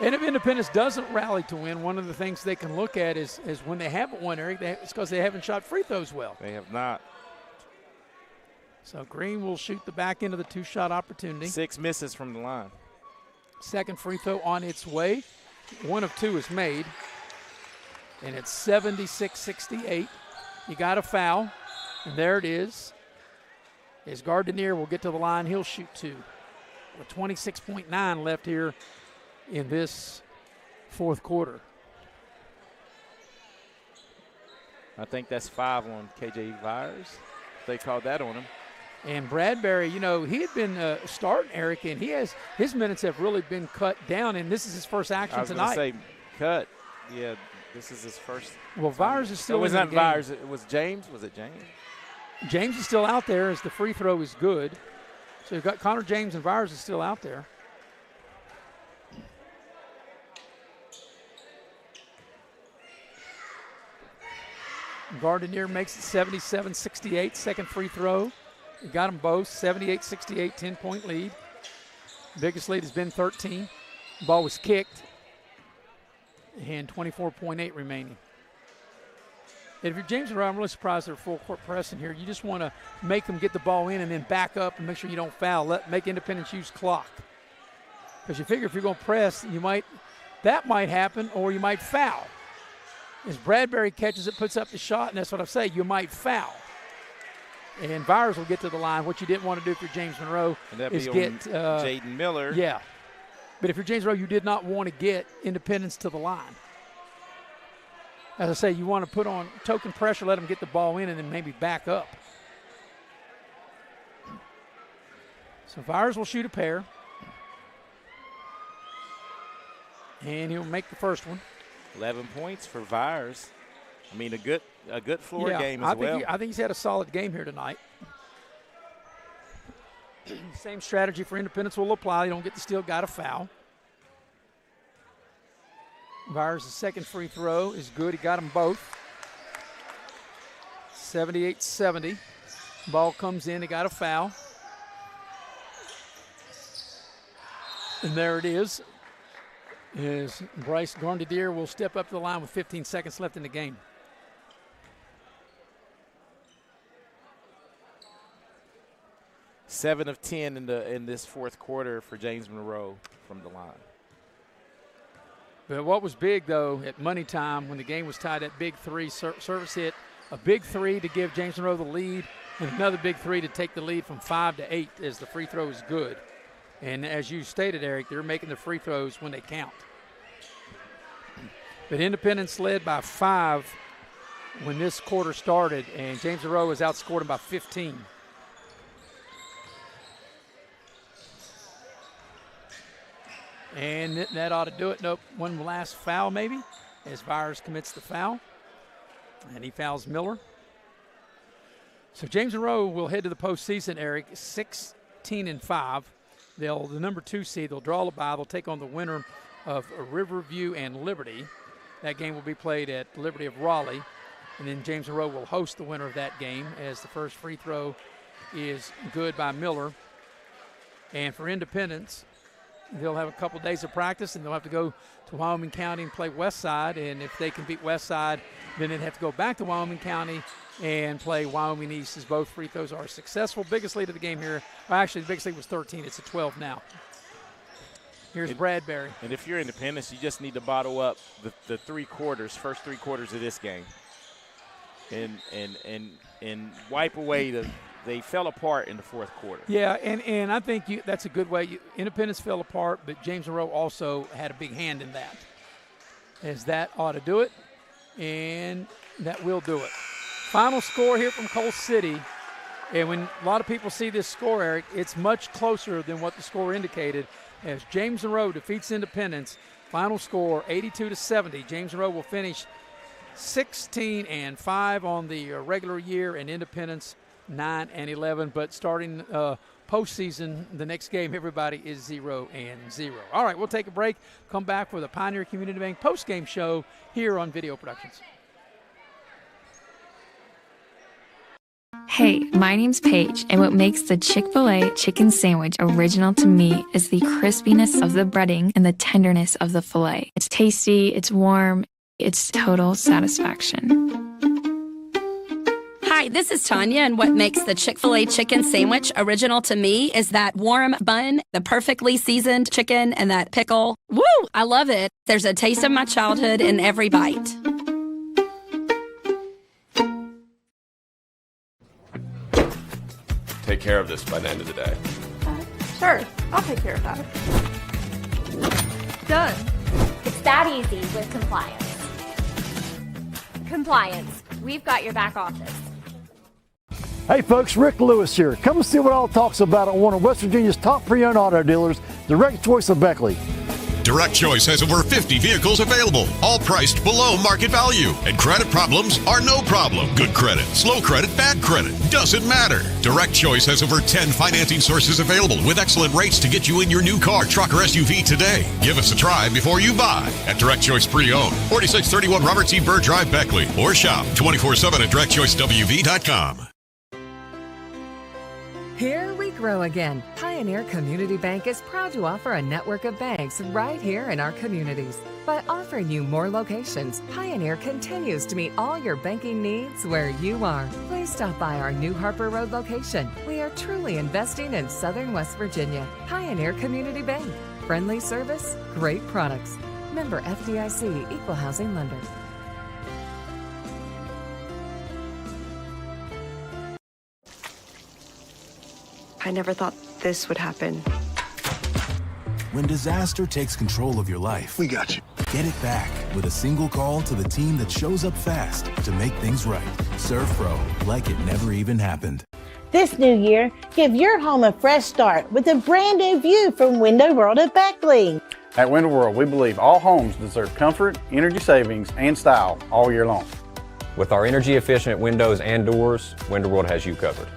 S1: And if Independence doesn't rally to win, one of the things they can look at is when they haven't won, Eric, it's because they haven't shot free throws well.
S2: They have not.
S1: So Green will shoot the back end of the 2-shot opportunity.
S2: 6 misses from the line.
S1: Second free throw on its way. 1 of 2 is made. And it's 76-68. You got a foul. And there it is. As Gardenier will get to the line, he'll shoot 2. With 26.9 left here in this fourth quarter.
S2: I think that's 5 on KJ Byers. They called that on him.
S1: And Bradbury, he had been starting, Eric, and his minutes have really been cut down, and this is his first action tonight.
S2: I was going to say cut. Yeah, this is his first.
S1: Well, Byers is still
S2: in the game. It was not Byers. It was James. Was it James?
S1: James is still out there as the free throw is good. So you've got Connor James and Byers is still out there. Gardenier makes it 77-68, second free throw. You got them both, 78-68, 10-point lead. Biggest lead has been 13. Ball was kicked, and 24.8 remaining. And if you're James Monroe, I'm really surprised they're full court pressing here. You just want to make them get the ball in and then back up and make sure you don't foul. Make Independence use clock. Because you figure if you're going to press, that might happen, or you might foul. As Bradbury catches it, puts up the shot, and that's what I say, you might foul. And Byers will get to the line. What you didn't want to do if you're James Monroe is get
S2: Jaden Miller.
S1: Yeah. But if you're James Monroe, you did not want to get Independence to the line. As I say, you want to put on token pressure, let them get the ball in, and then maybe back up. So Vires will shoot a pair. And he'll make the first one.
S2: 11 points for Vires. I mean, a good floor game as well.
S1: I think he's had a solid game here tonight. Same strategy for Independence will apply. You don't get the steal, got a foul. Vires' second free throw is good. He got them both. 78-70. Ball comes in. He got a foul. And there it is. Bryce Garnadier will step up to the line with 15 seconds left in the game.
S2: Seven of 10 in this fourth quarter for James Monroe from the line.
S1: But what was big, though, at money time when the game was tied at big three, service hit, a big three to give James Monroe the lead, and another big three to take the lead from 5 to 8 as the free throw is good. And as you stated, Eric, they're making the free throws when they count. But Independence led by 5 when this quarter started, and James Monroe has outscored them by 15. And that ought to do it. Nope, one last foul maybe as Vires commits the foul. And he fouls Miller. So James Monroe will head to the postseason, Eric, 16-5. The number 2 seed, they'll draw a bye. They'll take on the winner of Riverview and Liberty. That game will be played at Liberty of Raleigh. And then James Monroe will host the winner of that game as the first free throw is good by Miller. And for Independence, they'll have a couple days of practice, and they'll have to go to Wyoming County and play Westside. And if they can beat Westside, then they'd have to go back to Wyoming County and play Wyoming East as both free throws are successful. Biggest lead of the game here. Well, actually, the biggest lead was 13. It's a 12 now. Here's Bradbury.
S2: And if you're Independence, you just need to bottle up the first 3 quarters of this game, and wipe away they fell apart in the fourth quarter.
S1: Yeah, and I think that's a good way. Independence fell apart, but James Monroe also had a big hand in that. As that ought to do it, and that will do it. Final score here from Coal City, and when a lot of people see this score, Eric, it's much closer than what the score indicated. As James Monroe defeats Independence, final score 82-70. James Monroe will finish 16-5 on the regular year, and Independence 9-11. But starting postseason, the next game, everybody is 0-0. All right, we'll take a break. Come back for the Pioneer Community Bank postgame show here on Video Productions.
S4: Hey, my name's Paige, and what makes the Chick-fil-A chicken sandwich original to me is the crispiness of the breading and the tenderness of the filet. It's tasty, it's warm, it's total satisfaction.
S5: Hi, this is Tanya, and what makes the Chick-fil-A chicken sandwich original to me is that warm bun, the perfectly seasoned chicken, and that pickle. Woo! I love it. There's a taste of my childhood in every bite.
S10: Take care of this by the end of the day.
S14: Sure, I'll take care of that.
S20: Done. It's that easy with compliance. Compliance. We've got your back office.
S16: Hey folks, Rick Lewis here. Come and see what all talks about at one of West Virginia's top pre-owned auto dealers, Direct Choice of Beckley.
S17: Direct Choice has over 50 vehicles available, all priced below market value. And credit problems are no problem. Good credit, slow credit, bad credit, doesn't matter. Direct Choice has over 10 financing sources available with excellent rates to get you in your new car, truck, or SUV today. Give us a try before you buy at Direct Choice Pre-Owned, 4631 Robert C. Byrd Drive, Beckley. Or shop 24/7 at DirectChoiceWV.com.
S13: Here we grow again. Pioneer Community Bank is proud to offer a network of banks right here in our communities. By offering you more locations, Pioneer continues to meet all your banking needs where you are. Please stop by our new Harper Road location. We are truly investing in Southern West Virginia. Pioneer Community Bank. Friendly service, great products. Member FDIC, Equal Housing Lender.
S14: I never thought this would happen.
S15: When disaster takes control of your life, we got you. Get it back with a single call to the team that shows up fast to make things right. Serve Pro, like it never even happened.
S8: This new year, give your home a fresh start with a brand new view from Window World at Beckley.
S9: At Window World, we believe all homes deserve comfort, energy savings, and style all year long.
S10: With our energy-efficient windows and doors, Window World has you covered.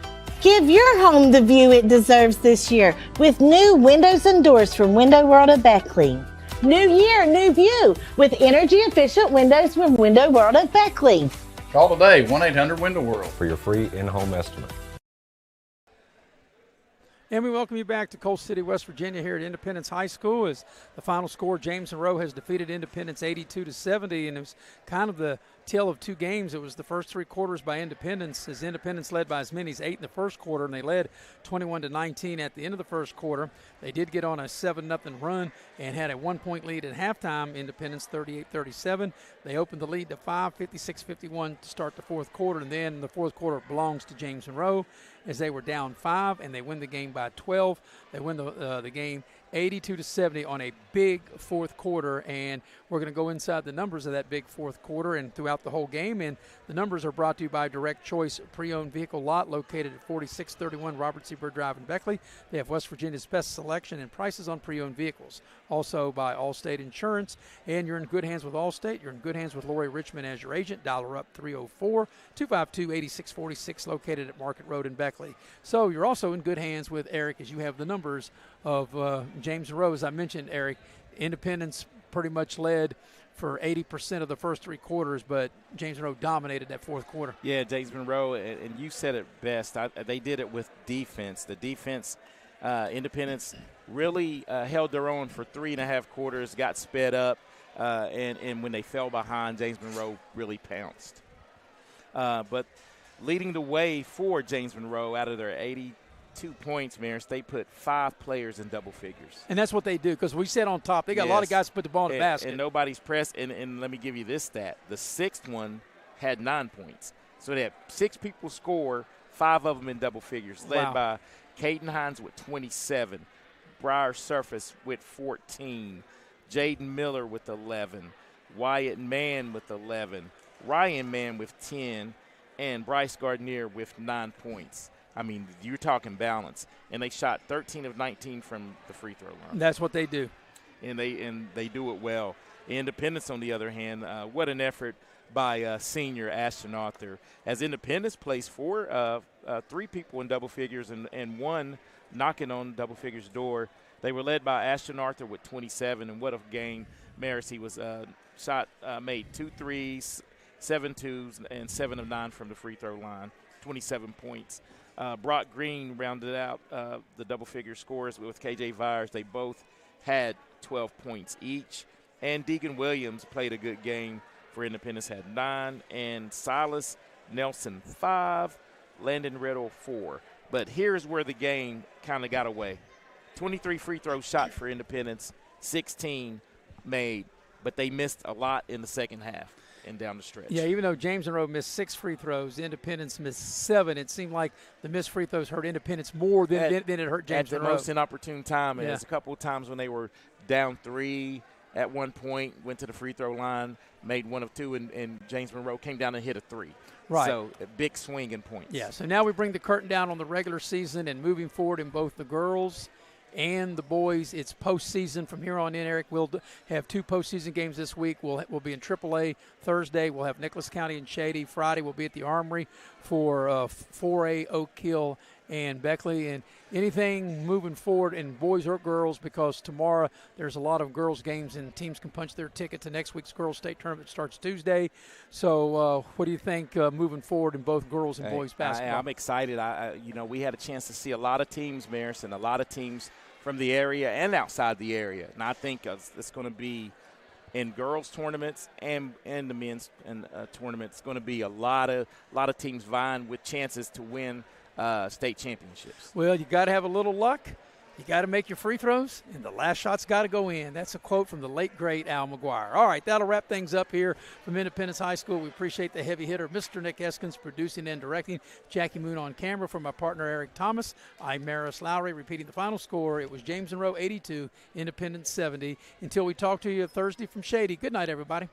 S8: Give your home the view it deserves this year with new windows and doors from Window World at Beckley. New year, new view with energy-efficient windows from Window World at Beckley.
S9: Call today, 1-800-WINDOW-WORLD
S10: for your free in-home estimate.
S1: And we welcome you back to Coal City, West Virginia here at Independence High School as the final score, James Monroe has defeated Independence 82-70, and it was kind of the tale of two games. It was the first three quarters by Independence, as Independence led by as many as 8 in the first quarter, and they led 21-19 at the end of the first quarter. They did get on a 7-0 run and had a 1-point lead at halftime, Independence 38-37. They opened the lead to 5, 56-51 to start the fourth quarter, and then the fourth quarter belongs to James Monroe as they were down 5, and they win the game by 12. They win the game 82-70 on a big fourth quarter, and we're going to go inside the numbers of that big fourth quarter and throughout the whole game. And the numbers are brought to you by Direct Choice Pre-Owned Vehicle Lot, located at 4631 Robert C. Byrd Drive in Beckley. They have West Virginia's best selection and prices on pre-owned vehicles. Also by Allstate Insurance, and you're in good hands with Allstate. You're in good hands with Lori Richmond as your agent. Dial her up 304-252-8646, located at Market Road in Beckley. So you're also in good hands with Eric as you have the numbers of James Monroe. As I mentioned, Eric, Independence pretty much led for 80% of the first three quarters, but James Monroe dominated that fourth quarter.
S2: Yeah, James Monroe, and you said it best. They did it with defense. The defense, Independence really held their own for 3.5 quarters, got sped up, and when they fell behind, James Monroe really pounced. But leading the way for James Monroe out of their 82 points, Maris, they put 5 players in double figures.
S1: And that's what they do, because we said on top, they got a lot of guys to put the ball in the basket.
S2: And nobody's pressed. And let me give you this stat. The sixth one had 9 points. So they had 6 people score, 5 of them in double figures, led by Caden Hines with 27, Briar Surface with 14, Jaden Miller with 11, Wyatt Mann with 11, Ryan Mann with 10, and Bryce Gardner with 9 points. I mean, you're talking balance. And they shot 13 of 19 from the free throw line.
S1: That's what they do.
S2: And they do it well. Independence, on the other hand, what an effort by senior Ashton Arthur. As Independence plays 4, 3 people in double figures and 1 knocking on double figures door. They were led by Ashton Arthur with 27, and what a game. Maris, he was made 2 threes, 7 twos, and 7 of 9 from the free throw line, 27 points. Brock Green rounded out the double-figure scores with KJ Vyers. They both had 12 points each. And Deegan Williams played a good game for Independence, had 9. And Silas Nelson, 5. Landon Riddle, 4. But here's where the game kind of got away. 23 free throws shot for Independence, 16 made. But they missed a lot in the second half and down the stretch.
S1: Yeah, even though James Monroe missed 6 free throws, Independence missed 7. It seemed like the missed free throws hurt Independence more than it hurt James Monroe.
S2: At the most inopportune time. And there's a couple of times when they were down 3 at one point, went to the free throw line, made 1 of 2, and James Monroe came down and hit a 3.
S1: Right.
S2: So a big swing in points.
S1: Yeah, so now we bring the curtain down on the regular season, and moving forward in both the girls and the boys, it's postseason from here on in, Eric. We'll have 2 postseason games this week. We'll be in AAA Thursday. We'll have Nicholas County and Shady. Friday we'll be at the Armory for 4A, Oak Hill, and Beckley. And anything moving forward in boys or girls, because tomorrow there's a lot of girls games and teams can punch their ticket to next week's girls state tournament. Starts Tuesday. So what do you think moving forward in both girls and boys basketball?
S2: I'm excited. We had a chance to see a lot of teams, Maris, and a lot of teams from the area and outside the area. And I think it's going to be in girls tournaments and the men's tournaments. It's going to be a lot of teams vying with chances to win state championships.
S1: Well, you got to have a little luck, You got to make your free throws, and the last shot's got to go in. That's a quote from the late, great Al McGuire. All right, that'll wrap things up here from Independence High School. We appreciate the heavy hitter, Mr. Nick Eskins, producing and directing. Jackie Moon on camera. For my partner, Eric Thomas, I'm Maris Lowry. Repeating the final score, it was James Monroe 82, Independence 70. Until we talk to you Thursday from Shady, good night, everybody.